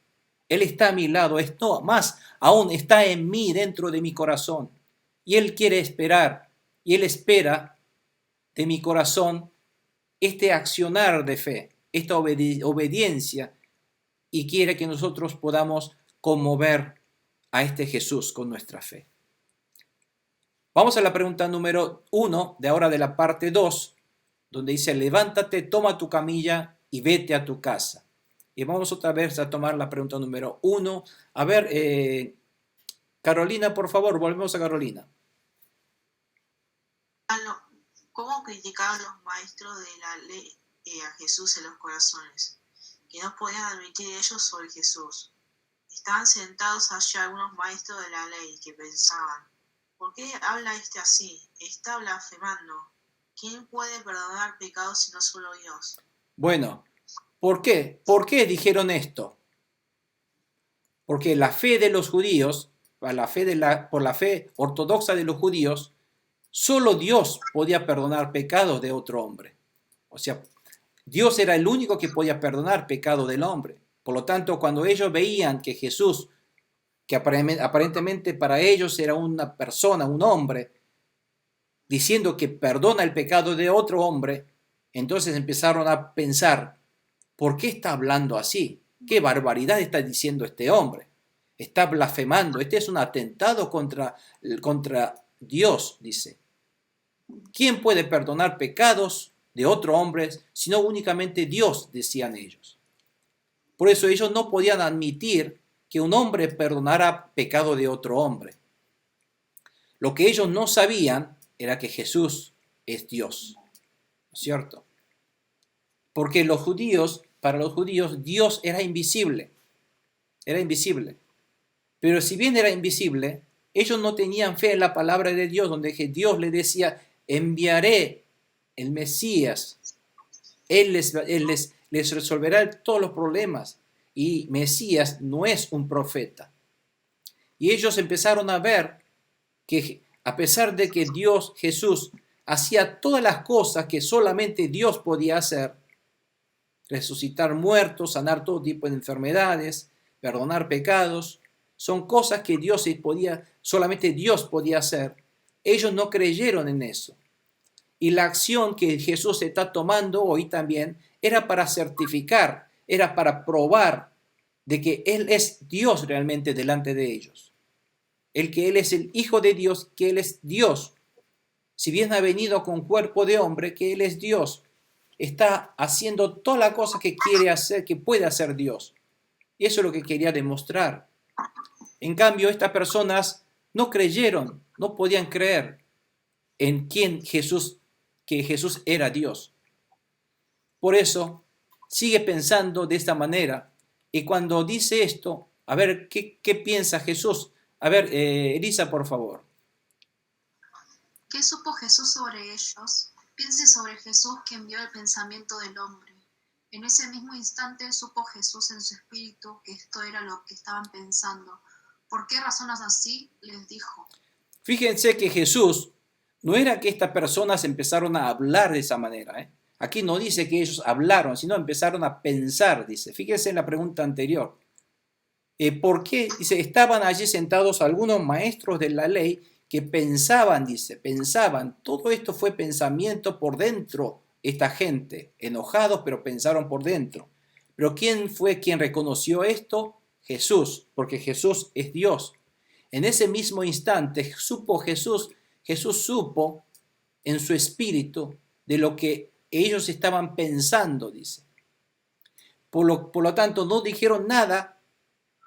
Él está a mi lado, más aún está en mí, dentro de mi corazón. Y Él quiere esperar, y Él espera de mi corazón este accionar de fe, esta obediencia, y quiere que nosotros podamos conmover a este Jesús con nuestra fe. Vamos a la pregunta número 1, de ahora de la parte 2, donde dice, levántate, toma tu camilla y vete a tu casa. Y vamos otra vez a tomar la pregunta número 1. A ver, Carolina, por favor, volvemos a Carolina. ¿Cómo criticaban los maestros de la ley a Jesús en los corazones? Que no podían admitir ellos sobre Jesús. Estaban sentados allá algunos maestros de la ley que pensaban, ¿por qué habla así? Está blasfemando. ¿Quién puede perdonar pecados sino solo Dios? Bueno, ¿por qué? ¿Por qué dijeron esto? Porque la fe de los judíos, por la fe ortodoxa de los judíos, solo Dios podía perdonar pecados de otro hombre. O sea, Dios era el único que podía perdonar pecado del hombre. Por lo tanto, cuando ellos veían que Jesús, que aparentemente para ellos era una persona, un hombre, diciendo que perdona el pecado de otro hombre, entonces empezaron a pensar, ¿por qué está hablando así? ¿Qué barbaridad está diciendo este hombre? Está blasfemando, este es un atentado contra Dios, dice. ¿Quién puede perdonar pecados de otro hombre sino únicamente Dios?, decían ellos. Por eso ellos no podían admitir que un hombre perdonara pecado de otro hombre. Lo que ellos no sabían era que Jesús es Dios, ¿no es cierto? Porque para los judíos, Dios era invisible. Era invisible. Pero si bien era invisible, ellos no tenían fe en la palabra de Dios, donde Dios les decía, enviaré el Mesías. Él les resolverá todos los problemas. Y Mesías no es un profeta. Y ellos empezaron a ver que a pesar de que Jesús, hacía todas las cosas que solamente Dios podía hacer, resucitar muertos, sanar todo tipo de enfermedades, perdonar pecados, son cosas que solamente Dios podía hacer. Ellos no creyeron en eso. Y la acción que Jesús está tomando hoy también era para certificar, era para probar de que Él es Dios realmente delante de ellos. Que Él es el Hijo de Dios, que Él es Dios. Si bien ha venido con cuerpo de hombre, que Él es Dios. Está haciendo toda la cosa que quiere hacer, que puede hacer Dios. Y eso es lo que quería demostrar. En cambio, estas personas no creyeron, no podían creer en que Jesús era Dios. Por eso, sigue pensando de esta manera. Y cuando dice esto, a ver, ¿qué piensa Jesús? A ver, Elisa, por favor. ¿Qué supo Jesús sobre ellos? Piense sobre Jesús que envió el pensamiento del hombre. En ese mismo instante supo Jesús en su espíritu que esto era lo que estaban pensando. ¿Por qué razonas así? Les dijo. Fíjense que Jesús, no era que estas personas empezaron a hablar de esa manera. Aquí no dice que ellos hablaron, sino empezaron a pensar, dice. Fíjense en la pregunta anterior. ¿Por qué? Dice, estaban allí sentados algunos maestros de la ley que pensaban, dice, pensaban. Todo esto fue pensamiento por dentro, esta gente, enojados, pero pensaron por dentro. Pero ¿quién fue quien reconoció esto? Jesús, porque Jesús es Dios. En ese mismo instante supo Jesús supo en su espíritu de lo que ellos estaban pensando, dice. Por lo tanto, no dijeron nada,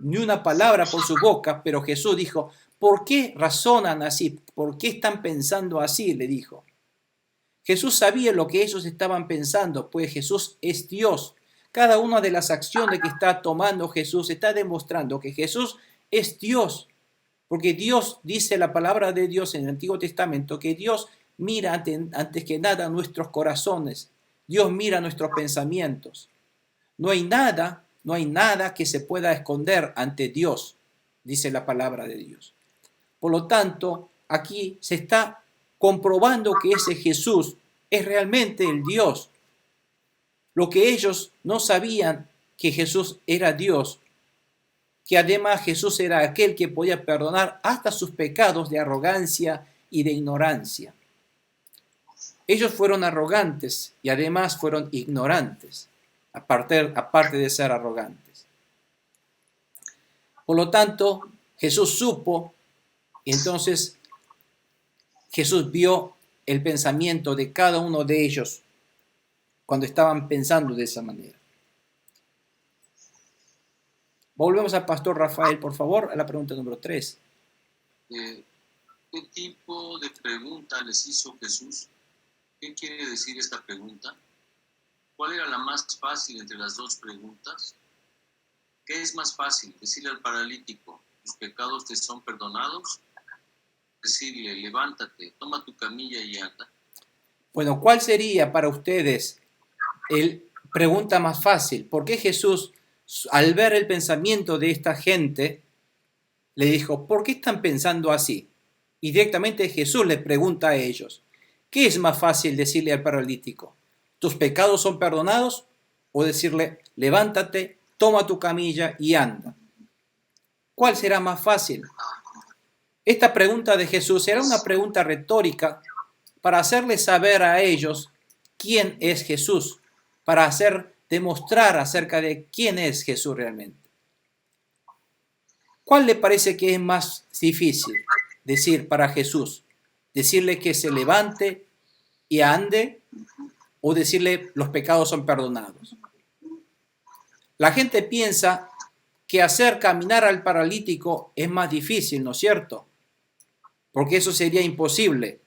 ni una palabra por su boca, pero Jesús dijo, ¿por qué razonan así? ¿Por qué están pensando así? Le dijo. Jesús sabía lo que ellos estaban pensando, pues Jesús es Dios. Cada una de las acciones que está tomando Jesús está demostrando que Jesús es Dios. Porque Dios, dice la palabra de Dios en el Antiguo Testamento, que Dios mira antes que nada nuestros corazones. Dios mira nuestros pensamientos. No hay nada que se pueda esconder ante Dios, dice la palabra de Dios. Por lo tanto, aquí se está comprobando que ese Jesús es realmente el Dios. Lo que ellos no sabían que Jesús era Dios, que además Jesús era aquel que podía perdonar hasta sus pecados de arrogancia y de ignorancia. Ellos fueron arrogantes y además fueron ignorantes, aparte de ser arrogantes. Por lo tanto, Jesús supo, y entonces Jesús vio el pensamiento de cada uno de ellos cuando estaban pensando de esa manera. Volvemos al pastor Rafael, por favor, a la pregunta número 3. ¿Qué tipo de pregunta les hizo Jesús? ¿Qué quiere decir esta pregunta? ¿Cuál era la más fácil entre las dos preguntas? ¿Qué es más fácil? Decirle al paralítico, ¿tus pecados te son perdonados? Decirle, levántate, toma tu camilla y anda. Bueno, ¿cuál sería para ustedes la pregunta más fácil? ¿Por qué Jesús, al ver el pensamiento de esta gente, le dijo, ¿por qué están pensando así? Y directamente Jesús les pregunta a ellos, ¿qué es más fácil decirle al paralítico? ¿Tus pecados son perdonados? O decirle, levántate, toma tu camilla y anda. ¿Cuál será más fácil? Esta pregunta de Jesús era una pregunta retórica para hacerles saber a ellos quién es Jesús, para demostrar acerca de quién es Jesús realmente. ¿Cuál le parece que es más difícil decir para Jesús? ¿Decirle que se levante y ande o decirle los pecados son perdonados? La gente piensa que hacer caminar al paralítico es más difícil, ¿no es cierto? Porque eso sería imposible.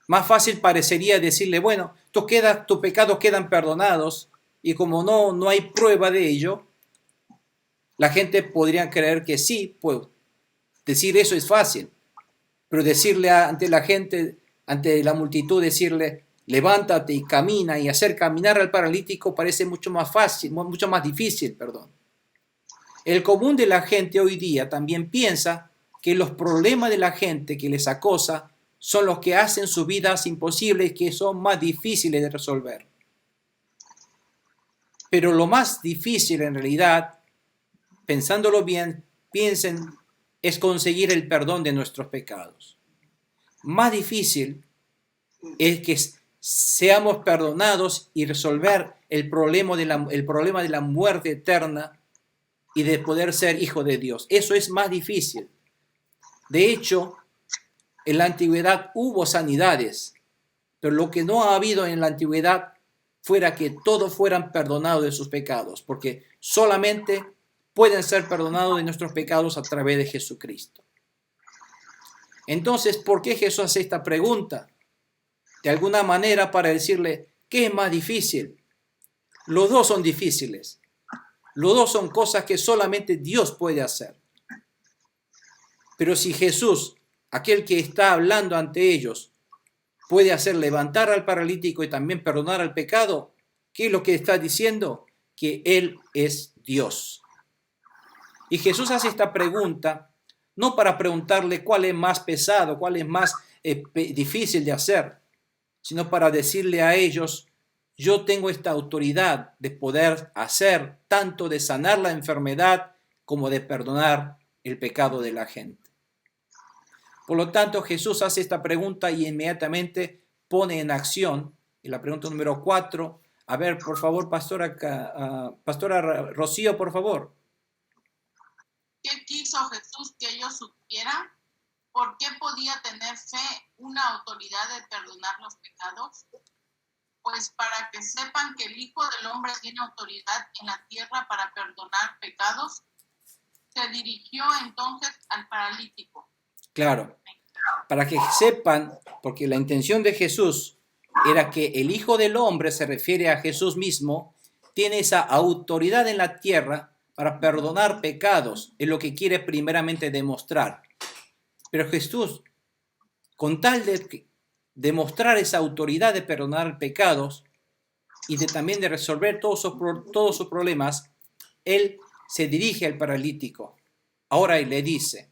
Más fácil parecería decirle, bueno, tus pecados quedan perdonados y como no hay prueba de ello, la gente podría creer que sí, pues decir eso es fácil. Pero decirle ante la gente, ante la multitud, decirle, levántate y camina y hacer caminar al paralítico parece mucho más fácil, mucho más difícil, perdón. El común de la gente hoy día también piensa que los problemas de la gente que les acosa son los que hacen sus vidas imposibles, que son más difíciles de resolver. Pero lo más difícil en realidad, pensándolo bien, piensen, es conseguir el perdón de nuestros pecados. Más difícil es que seamos perdonados y resolver el problema de la muerte eterna y de poder ser hijo de Dios. Eso es más difícil. De hecho, en la antigüedad hubo sanidades, pero lo que no ha habido en la antigüedad fuera que todos fueran perdonados de sus pecados, porque solamente pueden ser perdonados de nuestros pecados a través de Jesucristo. Entonces, ¿por qué Jesús hace esta pregunta? De alguna manera para decirle, ¿qué es más difícil? Los dos son difíciles. Los dos son cosas que solamente Dios puede hacer. Pero si Jesús, aquel que está hablando ante ellos, puede hacer levantar al paralítico y también perdonar al pecado, ¿qué es lo que está diciendo? Que Él es Dios. Y Jesús hace esta pregunta no para preguntarle cuál es más pesado, cuál es más difícil de hacer, sino para decirle a ellos, yo tengo esta autoridad de poder hacer tanto de sanar la enfermedad como de perdonar el pecado de la gente. Por lo tanto, Jesús hace esta pregunta y inmediatamente pone en acción, en la pregunta número 4, a ver, por favor, Pastora Rocío, por favor. ¿Qué quiso Jesús que ellos supieran? ¿Por qué podía tener fe una autoridad de perdonar los pecados? Pues para que sepan que el Hijo del Hombre tiene autoridad en la tierra para perdonar pecados. Se dirigió entonces al paralítico. Claro, para que sepan, porque la intención de Jesús era que el Hijo del Hombre, se refiere a Jesús mismo, tiene esa autoridad en la tierra para perdonar pecados, es lo que quiere primeramente demostrar. Pero Jesús, con tal de demostrar esa autoridad de perdonar pecados y también de resolver todos sus problemas, Él se dirige al paralítico. Ahora y le dice,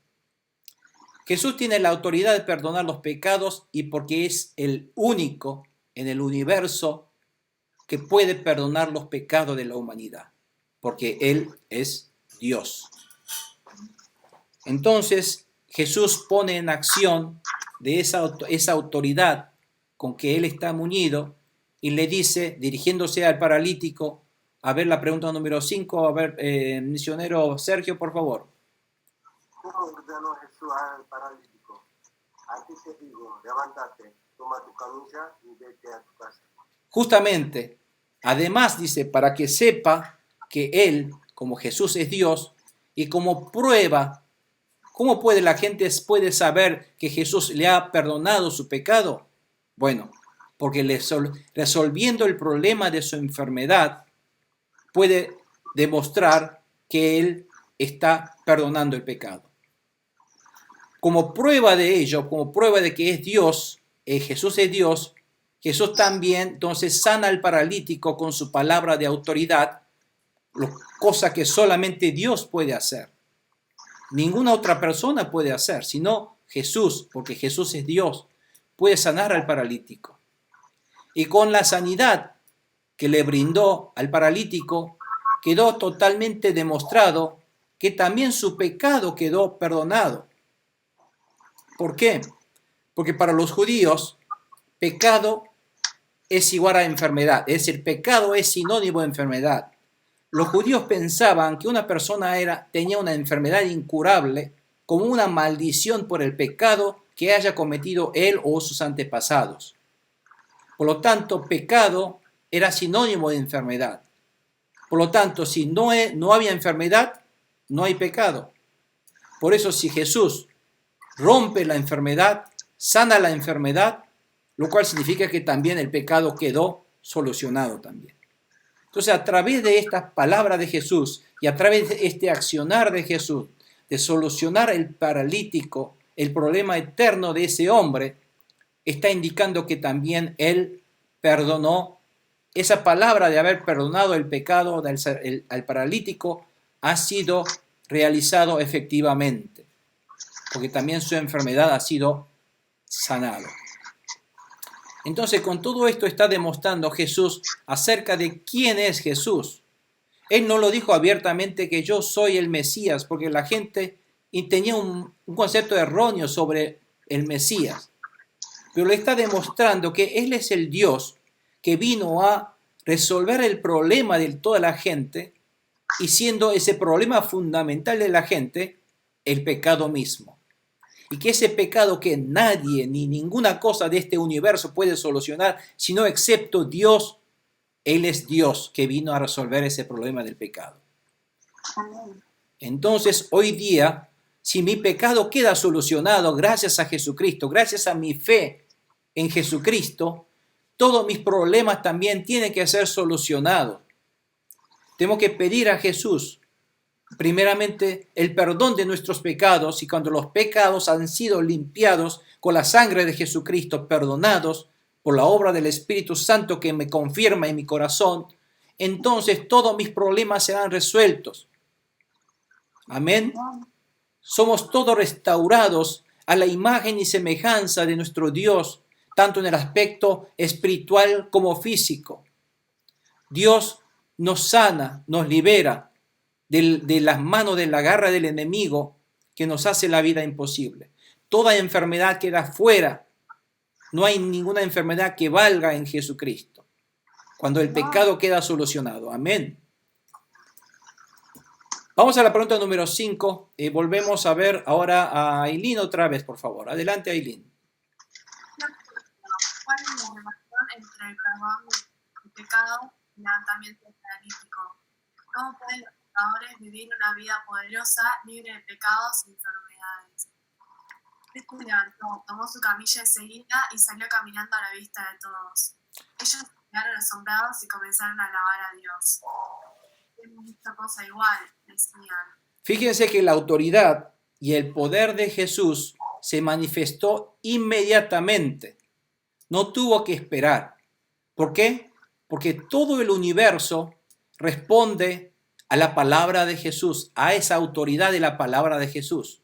Jesús tiene la autoridad de perdonar los pecados y porque es el único en el universo que puede perdonar los pecados de la humanidad, porque Él es Dios. Entonces, Jesús pone en acción de esa autoridad con que Él está muñido y le dice, dirigiéndose al paralítico, a ver la pregunta número 5, a ver, misionero Sergio, por favor. ¿Cómo ordenó Jesús al paralítico? A ti te digo, levántate, toma tu camilla y vete a tu casa. Justamente, además dice, para que sepa que Él, como Jesús es Dios, y como prueba, ¿cómo la gente puede saber que Jesús le ha perdonado su pecado? Bueno, porque resolviendo el problema de su enfermedad, puede demostrar que Él está perdonando el pecado. Como prueba de ello, como prueba de que es Dios, Jesús es Dios, Jesús también entonces sana al paralítico con su palabra de autoridad, cosa que solamente Dios puede hacer. Ninguna otra persona puede hacer, sino Jesús, porque Jesús es Dios, puede sanar al paralítico. Y con la sanidad que le brindó al paralítico, quedó totalmente demostrado que también su pecado quedó perdonado. ¿Por qué? Porque para los judíos pecado es igual a enfermedad, es decir, pecado es sinónimo de enfermedad. Los judíos pensaban que una persona tenía una enfermedad incurable como una maldición por el pecado que haya cometido él o sus antepasados. Por lo tanto, pecado era sinónimo de enfermedad. Por lo tanto, si no había enfermedad, no hay pecado. Por eso, si Jesús rompe la enfermedad, sana la enfermedad, lo cual significa que también el pecado quedó solucionado también. Entonces, a través de estas palabras de Jesús y a través de este accionar de Jesús, de solucionar el paralítico, el problema eterno de ese hombre, está indicando que también Él perdonó. Esa palabra de haber perdonado el pecado al paralítico ha sido realizado efectivamente, porque también su enfermedad ha sido sanada. Entonces, con todo esto está demostrando Jesús acerca de quién es Jesús. Él no lo dijo abiertamente que yo soy el Mesías, porque la gente tenía un concepto erróneo sobre el Mesías. Pero le está demostrando que Él es el Dios que vino a resolver el problema de toda la gente, y siendo ese problema fundamental de la gente, el pecado mismo. Y que ese pecado que nadie ni ninguna cosa de este universo puede solucionar, sino excepto Dios, Él es Dios que vino a resolver ese problema del pecado. Amén. Entonces, hoy día, si mi pecado queda solucionado gracias a Jesucristo, gracias a mi fe en Jesucristo, todos mis problemas también tienen que ser solucionados. Tengo que pedir a Jesús, primeramente, el perdón de nuestros pecados, y cuando los pecados han sido limpiados con la sangre de Jesucristo, perdonados por la obra del Espíritu Santo que me confirma en mi corazón, entonces todos mis problemas serán resueltos. Amén. Somos todos restaurados a la imagen y semejanza de nuestro Dios, tanto en el aspecto espiritual como físico. Dios nos sana, nos libera de las manos de la garra del enemigo que nos hace la vida imposible. Toda enfermedad queda fuera. No hay ninguna enfermedad que valga en Jesucristo, cuando el pecado queda solucionado. Amén. Vamos a la pregunta número 5. Volvemos a ver ahora a Aileen otra vez, por favor. Adelante, Aileen. ¿Cuál es la relación entre el perdón del pecado y el levantamiento del paralítico? ¿Cómo pueden los pecadores vivir una vida poderosa, libre de pecados y enfermedades? Cristo se levantó, tomó su camilla enseguida y salió caminando a la vista de todos. Ellos quedaron asombrados y comenzaron a alabar a Dios. Hemos visto cosa igual, decían. Fíjense que la autoridad y el poder de Jesús se manifestó inmediatamente. No tuvo que esperar. ¿Por qué? Porque todo el universo responde a la palabra de Jesús, a esa autoridad de la palabra de Jesús.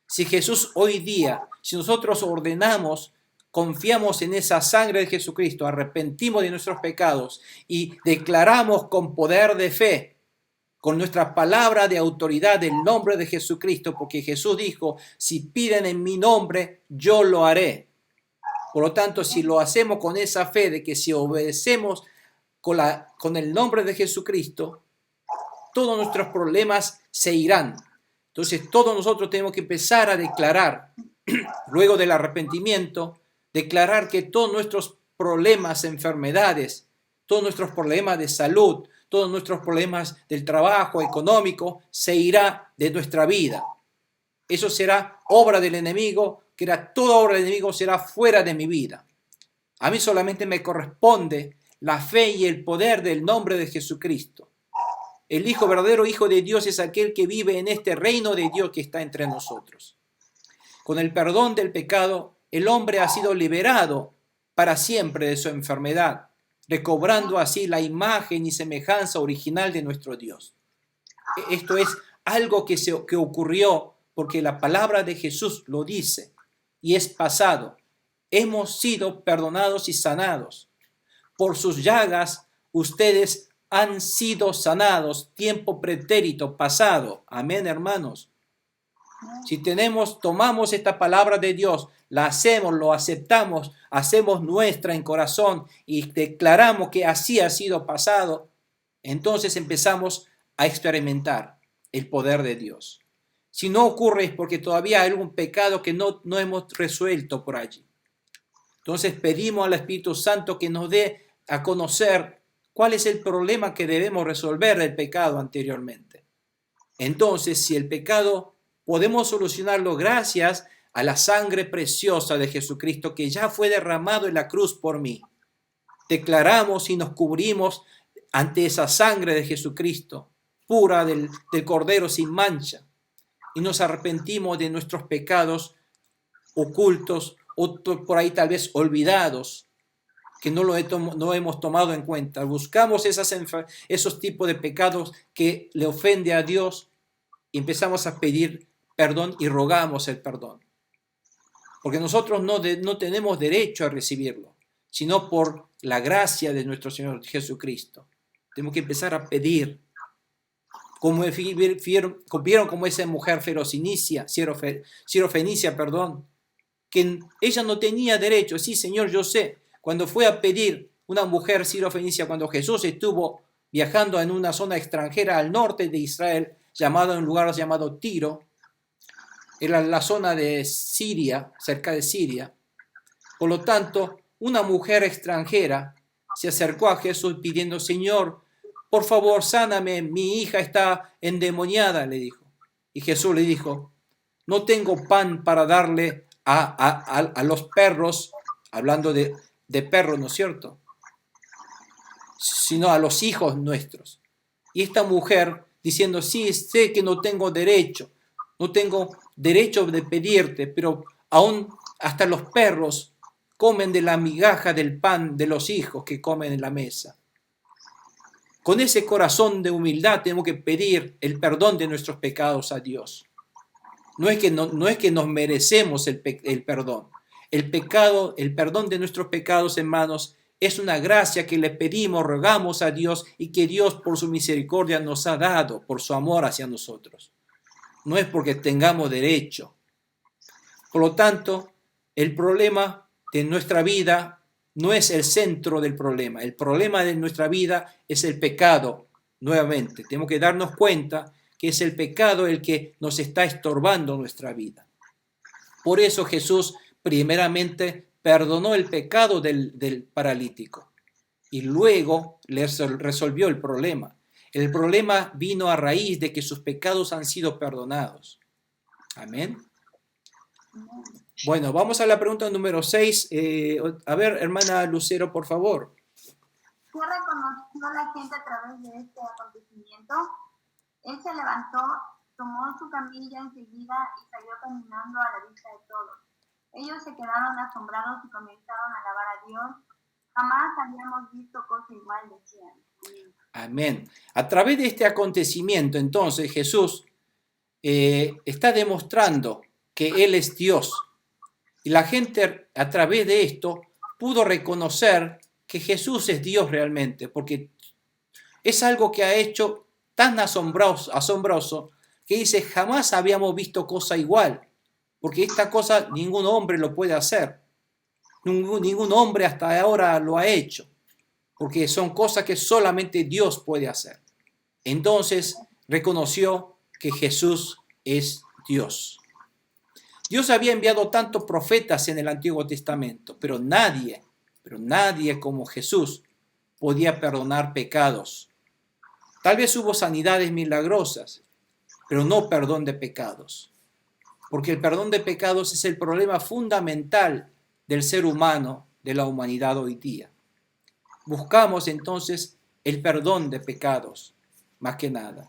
Si Jesús hoy día, si nosotros ordenamos, confiamos en esa sangre de Jesucristo, arrepentimos de nuestros pecados y declaramos con poder de fe, con nuestra palabra de autoridad del nombre de Jesucristo, porque Jesús dijo, si piden en mi nombre, yo lo haré. Por lo tanto, si lo hacemos con esa fe de que si obedecemos con el nombre de Jesucristo, todos nuestros problemas se irán. Entonces, todos nosotros tenemos que empezar a declarar, luego del arrepentimiento, declarar que todos nuestros problemas, enfermedades, todos nuestros problemas de salud, todos nuestros problemas del trabajo económico, se irá de nuestra vida. Eso será obra del enemigo, que toda obra del enemigo será fuera de mi vida. A mí solamente me corresponde la fe y el poder del nombre de Jesucristo. El verdadero Hijo de Dios es aquel que vive en este reino de Dios que está entre nosotros. Con el perdón del pecado, el hombre ha sido liberado para siempre de su enfermedad, recobrando así la imagen y semejanza original de nuestro Dios. Esto es algo que ocurrió porque la palabra de Jesús lo dice y es pasado. Hemos sido perdonados y sanados. Por sus llagas ustedes han sido sanados, tiempo pretérito, pasado. Amén, hermanos. Si tomamos esta palabra de Dios, la hacemos, lo aceptamos, hacemos nuestra en corazón y declaramos que así ha sido pasado, entonces empezamos a experimentar el poder de Dios. Si no ocurre es porque todavía hay algún pecado que no hemos resuelto por allí. Entonces pedimos al Espíritu Santo que nos dé a conocer cuál es el problema que debemos resolver del pecado anteriormente. Entonces, si el pecado podemos solucionarlo gracias a la sangre preciosa de Jesucristo que ya fue derramado en la cruz por mí. Declaramos y nos cubrimos ante esa sangre de Jesucristo, pura del Cordero sin mancha, y nos arrepentimos de nuestros pecados ocultos o por ahí tal vez olvidados, que no hemos tomado en cuenta. Buscamos esos tipos de pecados que le ofende a Dios y empezamos a pedir perdón y rogamos el perdón. Porque nosotros no tenemos derecho a recibirlo, sino por la gracia de nuestro Señor Jesucristo. Tenemos que empezar a pedir. Como vieron como esa mujer sirofenicia, que ella no tenía derecho. Sí, Señor, yo sé. Cuando fue a pedir una mujer sirofenicia, cuando Jesús estuvo viajando en una zona extranjera al norte de Israel, en un lugar llamado Tiro, era la zona de Siria, cerca de Siria. Por lo tanto, una mujer extranjera se acercó a Jesús pidiendo, Señor, por favor, sáname, mi hija está endemoniada, le dijo. Y Jesús le dijo, no tengo pan para darle a los perros, hablando de perros, ¿no es cierto? Sino a los hijos nuestros. Y esta mujer diciendo, sí, sé que no tengo derecho de pedirte, pero aún hasta los perros comen de la migaja del pan de los hijos que comen en la mesa. Con ese corazón de humildad tenemos que pedir el perdón de nuestros pecados a Dios. No es que nos merecemos el perdón. El perdón de nuestros pecados, hermanos, es una gracia que le pedimos, rogamos a Dios y que Dios por su misericordia nos ha dado, por su amor hacia nosotros. No es porque tengamos derecho. Por lo tanto, el problema de nuestra vida no es el centro del problema. El problema de nuestra vida es el pecado, nuevamente. Tenemos que darnos cuenta que es el pecado el que nos está estorbando nuestra vida. Por eso Jesús primeramente perdonó el pecado del paralítico y luego le resolvió el problema. El problema vino a raíz de que sus pecados han sido perdonados. Amén. Bueno, vamos a la pregunta número 6. A ver, hermana Lucero, por favor. ¿Qué reconoció la gente a través de este acontecimiento? Él se levantó, tomó su camilla enseguida y salió caminando a la vista de todos. Ellos se quedaron asombrados y comenzaron a alabar a Dios. Jamás habíamos visto cosa igual, decían. Amén. A través de este acontecimiento, entonces, Jesús está demostrando que Él es Dios. Y la gente, a través de esto, pudo reconocer que Jesús es Dios realmente, porque es algo que ha hecho tan asombroso que dice, jamás habíamos visto cosa igual, porque esta cosa ningún hombre lo puede hacer. Ningún hombre hasta ahora lo ha hecho, porque son cosas que solamente Dios puede hacer. Entonces reconoció que Jesús es Dios. Dios había enviado tantos profetas en el Antiguo Testamento, pero nadie como Jesús podía perdonar pecados. Tal vez hubo sanidades milagrosas, pero no perdón de pecados. Porque el perdón de pecados es el problema fundamental del ser humano, de la humanidad hoy día. Buscamos entonces el perdón de pecados, más que nada.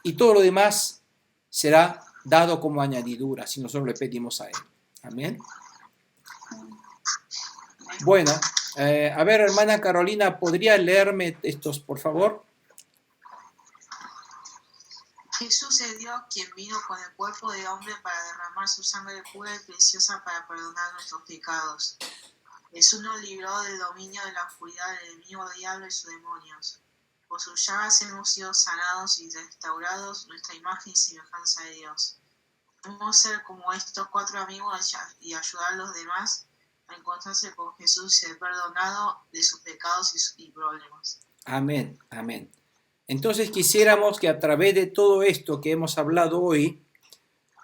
Y todo lo demás será dado como añadidura si nosotros le pedimos a Él. Amén. Bueno, a ver, hermana Carolina, ¿podría leerme estos, por favor? Jesús es Dios quien vino con el cuerpo de hombre para derramar su sangre pura y preciosa para perdonar nuestros pecados. Jesús nos libró del dominio de la oscuridad del enemigo diablo y sus demonios. Por sus llagas hemos sido sanados y restaurados nuestra imagen y semejanza de Dios. Debemos ser como estos 4 amigos y ayudar a los demás a encontrarse con Jesús y ser perdonado de sus pecados y problemas. Amén, amén. Entonces quisiéramos que a través de todo esto que hemos hablado hoy,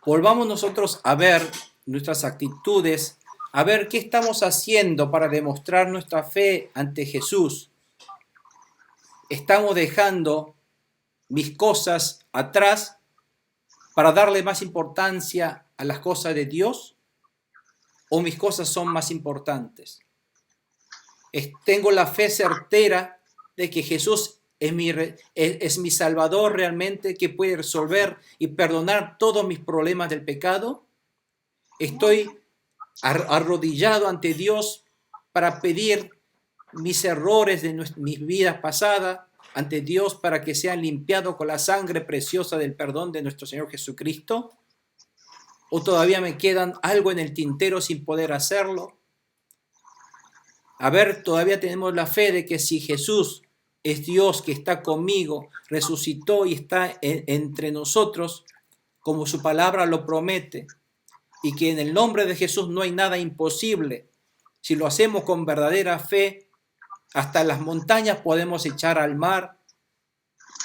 volvamos nosotros a ver nuestras actitudes, a ver qué estamos haciendo para demostrar nuestra fe ante Jesús. ¿Estamos dejando mis cosas atrás para darle más importancia a las cosas de Dios? ¿O mis cosas son más importantes? ¿Tengo la fe certera de que Jesús es mi Salvador realmente, que puede resolver y perdonar todos mis problemas del pecado? ¿Estoy arrodillado ante Dios para pedir mis errores de mis vidas pasadas ante Dios para que sean limpiados con la sangre preciosa del perdón de nuestro Señor Jesucristo? ¿O todavía me quedan algo en el tintero sin poder hacerlo? A ver, todavía tenemos la fe de que si Jesús es Dios que está conmigo, resucitó y está entre nosotros, como su palabra lo promete, y que en el nombre de Jesús no hay nada imposible. Si lo hacemos con verdadera fe, hasta las montañas podemos echar al mar.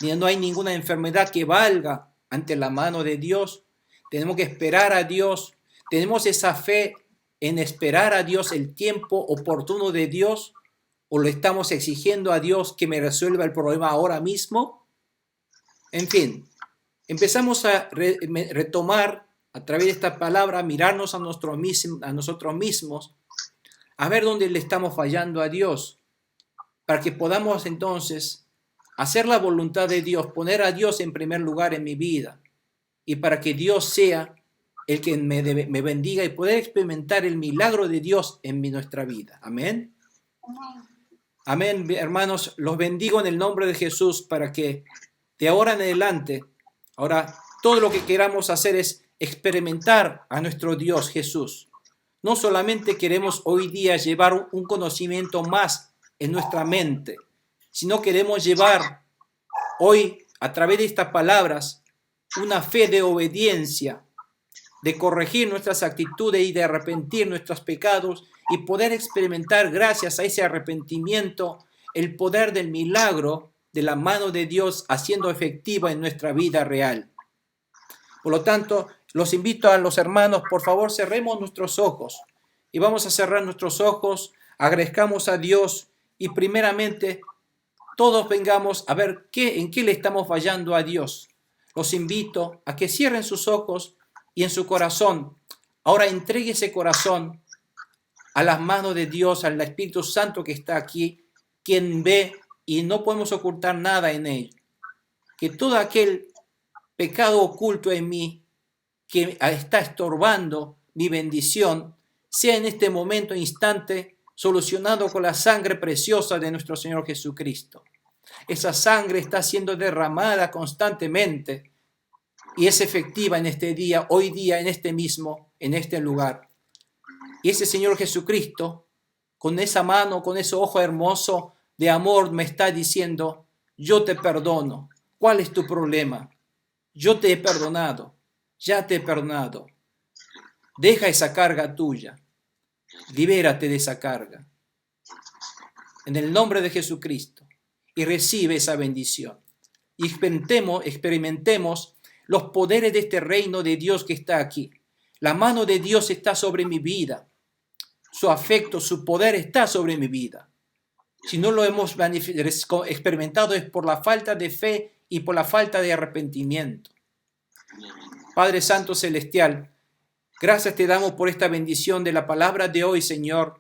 No hay ninguna enfermedad que valga ante la mano de Dios. Tenemos que esperar a Dios. Tenemos esa fe en esperar a Dios el tiempo oportuno de Dios, o le estamos exigiendo a Dios que me resuelva el problema ahora mismo. En fin, empezamos a retomar a través de esta palabra, mirarnos a nosotros mismos, a ver dónde le estamos fallando a Dios, para que podamos entonces hacer la voluntad de Dios, poner a Dios en primer lugar en mi vida, y para que Dios sea el que me bendiga y poder experimentar el milagro de Dios en nuestra vida. Amén. Amén, hermanos, los bendigo en el nombre de Jesús para que de ahora en adelante, ahora todo lo que queramos hacer es experimentar a nuestro Dios Jesús. No solamente queremos hoy día llevar un conocimiento más en nuestra mente, sino queremos llevar hoy a través de estas palabras una fe de obediencia, de corregir nuestras actitudes y de arrepentir nuestros pecados y poder experimentar gracias a ese arrepentimiento el poder del milagro de la mano de Dios haciendo efectiva en nuestra vida real. Por lo tanto, los invito a los hermanos, por favor, cerremos nuestros ojos y vamos a cerrar nuestros ojos, agradezcamos a Dios y primeramente todos vengamos a ver en qué le estamos fallando a Dios. Los invito a que cierren sus ojos y en su corazón, ahora entregue ese corazón a las manos de Dios, al Espíritu Santo que está aquí, quien ve y no podemos ocultar nada en él. Que todo aquel pecado oculto en mí que está estorbando mi bendición, sea en este momento, instante, solucionado con la sangre preciosa de nuestro Señor Jesucristo. Esa sangre está siendo derramada constantemente y es efectiva en este día, hoy día, en este lugar. Y ese Señor Jesucristo, con esa mano, con ese ojo hermoso de amor, me está diciendo, yo te perdono. ¿Cuál es tu problema? Yo te he perdonado, ya te he perdonado. Deja esa carga tuya, libérate de esa carga. En el nombre de Jesucristo, y recibe esa bendición. Y experimentemos los poderes de este reino de Dios que está aquí. La mano de Dios está sobre mi vida. Su afecto, su poder está sobre mi vida. Si no lo hemos experimentado es por la falta de fe y por la falta de arrepentimiento. Padre Santo Celestial, gracias te damos por esta bendición de la palabra de hoy, Señor.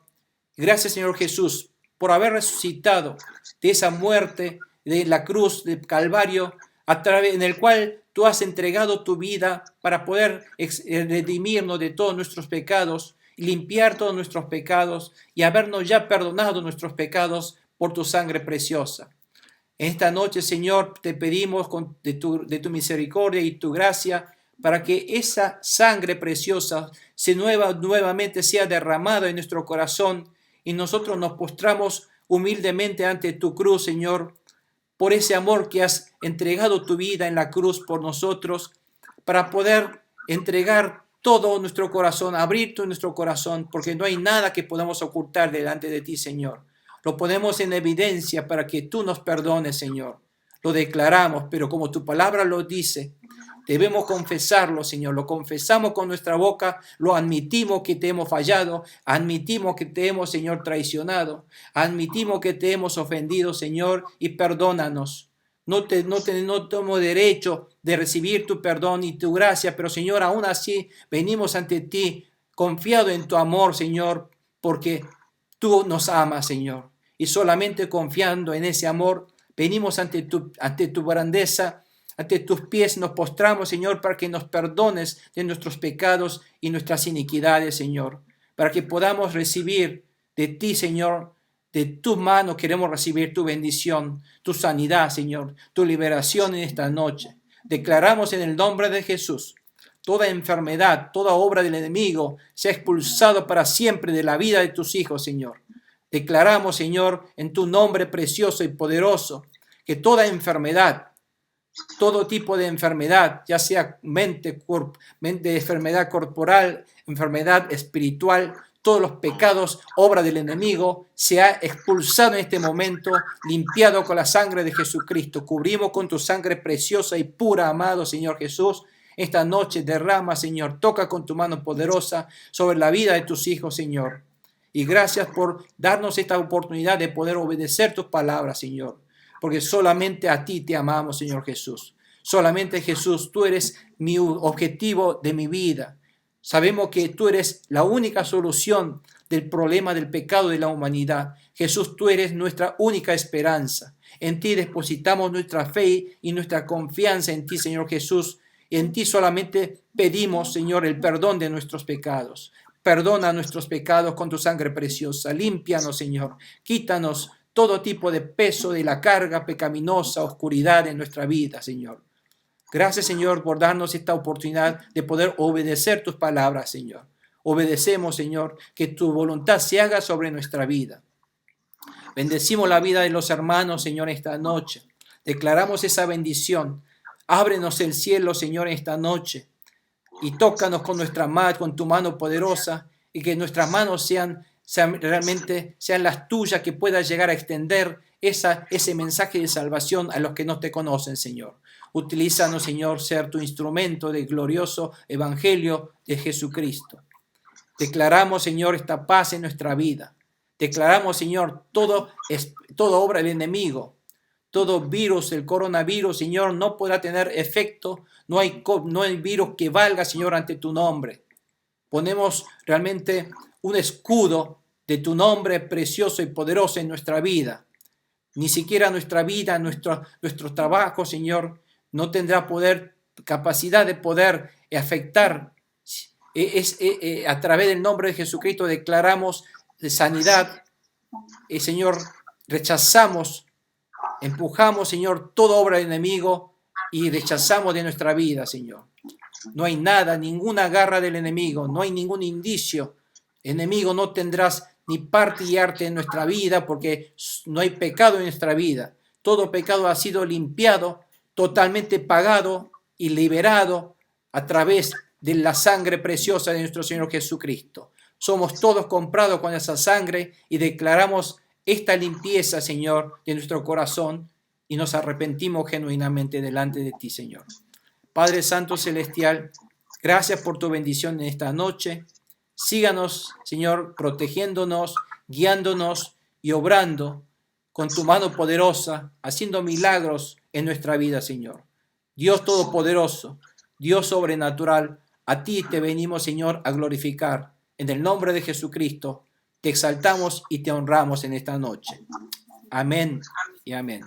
Gracias, Señor Jesús, por haber resucitado de esa muerte de la cruz de Calvario, en el cual tú has entregado tu vida para poder redimirnos de todos nuestros pecados, limpiar todos nuestros pecados y habernos ya perdonado nuestros pecados por tu sangre preciosa. En esta noche, Señor, te pedimos de tu misericordia y tu gracia para que esa sangre preciosa nuevamente sea derramada en nuestro corazón y nosotros nos postramos humildemente ante tu cruz, Señor, por ese amor que has entregado tu vida en la cruz por nosotros, para poder entregar todo nuestro corazón, abrir todo nuestro corazón, porque no hay nada que podamos ocultar delante de ti, Señor. Lo ponemos en evidencia para que tú nos perdones, Señor. Lo declaramos, pero como tu palabra lo dice, debemos confesarlo, Señor. Lo confesamos con nuestra boca, lo admitimos que te hemos fallado, admitimos que te hemos, Señor, traicionado, admitimos que te hemos ofendido, Señor, y perdónanos. No tengo derecho de recibir tu perdón y tu gracia, pero, Señor, aún así venimos ante ti confiado en tu amor, Señor, porque tú nos amas, Señor. Y solamente confiando en ese amor, venimos ante tu grandeza, ante tus pies nos postramos, Señor, para que nos perdones de nuestros pecados y nuestras iniquidades, Señor. Para que podamos recibir de ti, Señor, de tus manos queremos recibir tu bendición, tu sanidad, Señor, tu liberación en esta noche. Declaramos en el nombre de Jesús, toda enfermedad, toda obra del enemigo sea expulsado para siempre de la vida de tus hijos, Señor. Declaramos, Señor, en tu nombre precioso y poderoso, que toda enfermedad, todo tipo de enfermedad, ya sea enfermedad corporal, enfermedad espiritual, todos los pecados, obra del enemigo, se ha expulsado en este momento, limpiado con la sangre de Jesucristo. Cubrimos con tu sangre preciosa y pura, amado Señor Jesús. Esta noche derrama, Señor, toca con tu mano poderosa sobre la vida de tus hijos, Señor. Y gracias por darnos esta oportunidad de poder obedecer tus palabras, Señor. Porque solamente a ti te amamos, Señor Jesús. Solamente, Jesús, tú eres mi objetivo de mi vida. Sabemos que tú eres la única solución del problema del pecado de la humanidad. Jesús, tú eres nuestra única esperanza. En ti depositamos nuestra fe y nuestra confianza en ti, Señor Jesús. Y en ti solamente pedimos, Señor, el perdón de nuestros pecados. Perdona nuestros pecados con tu sangre preciosa. Límpianos, Señor. Quítanos todo tipo de peso de la carga pecaminosa, oscuridad en nuestra vida, Señor. Gracias, Señor, por darnos esta oportunidad de poder obedecer tus palabras, Señor. Obedecemos, Señor, que tu voluntad se haga sobre nuestra vida. Bendecimos la vida de los hermanos, Señor, esta noche. Declaramos esa bendición. Ábrenos el cielo, Señor, esta noche. Y tócanos con nuestra mano, con tu mano poderosa, y que nuestras manos sean las tuyas, que puedas llegar a extender ese mensaje de salvación a los que no te conocen, Señor. Utilízanos, Señor, ser tu instrumento del glorioso evangelio de Jesucristo. Declaramos, Señor, esta paz en nuestra vida. Declaramos, Señor, toda obra del enemigo, todo virus, el coronavirus, Señor, no podrá tener efecto. No hay virus que valga, Señor, ante tu nombre. Ponemos realmente un escudo de tu nombre precioso y poderoso en nuestra vida. Ni siquiera nuestra vida, nuestro trabajo, Señor, no tendrá capacidad de poder afectar. A través del nombre de Jesucristo declaramos sanidad. Señor, rechazamos, empujamos, Señor, toda obra del enemigo y rechazamos de nuestra vida, Señor. No hay nada, ninguna garra del enemigo, no hay ningún indicio. Enemigo, no tendrás ni parte y arte en nuestra vida, porque no hay pecado en nuestra vida. Todo pecado ha sido limpiado, totalmente pagado y liberado a través de la sangre preciosa de nuestro Señor Jesucristo. Somos todos comprados con esa sangre y declaramos esta limpieza, Señor, de nuestro corazón y nos arrepentimos genuinamente delante de ti, Señor. Padre Santo Celestial, gracias por tu bendición en esta noche. Síganos, Señor, protegiéndonos, guiándonos y obrando con tu mano poderosa, haciendo milagros en nuestra vida, Señor. Dios Todopoderoso, Dios sobrenatural, a ti te venimos, Señor, a glorificar. En el nombre de Jesucristo, te exaltamos y te honramos en esta noche. Amén y amén.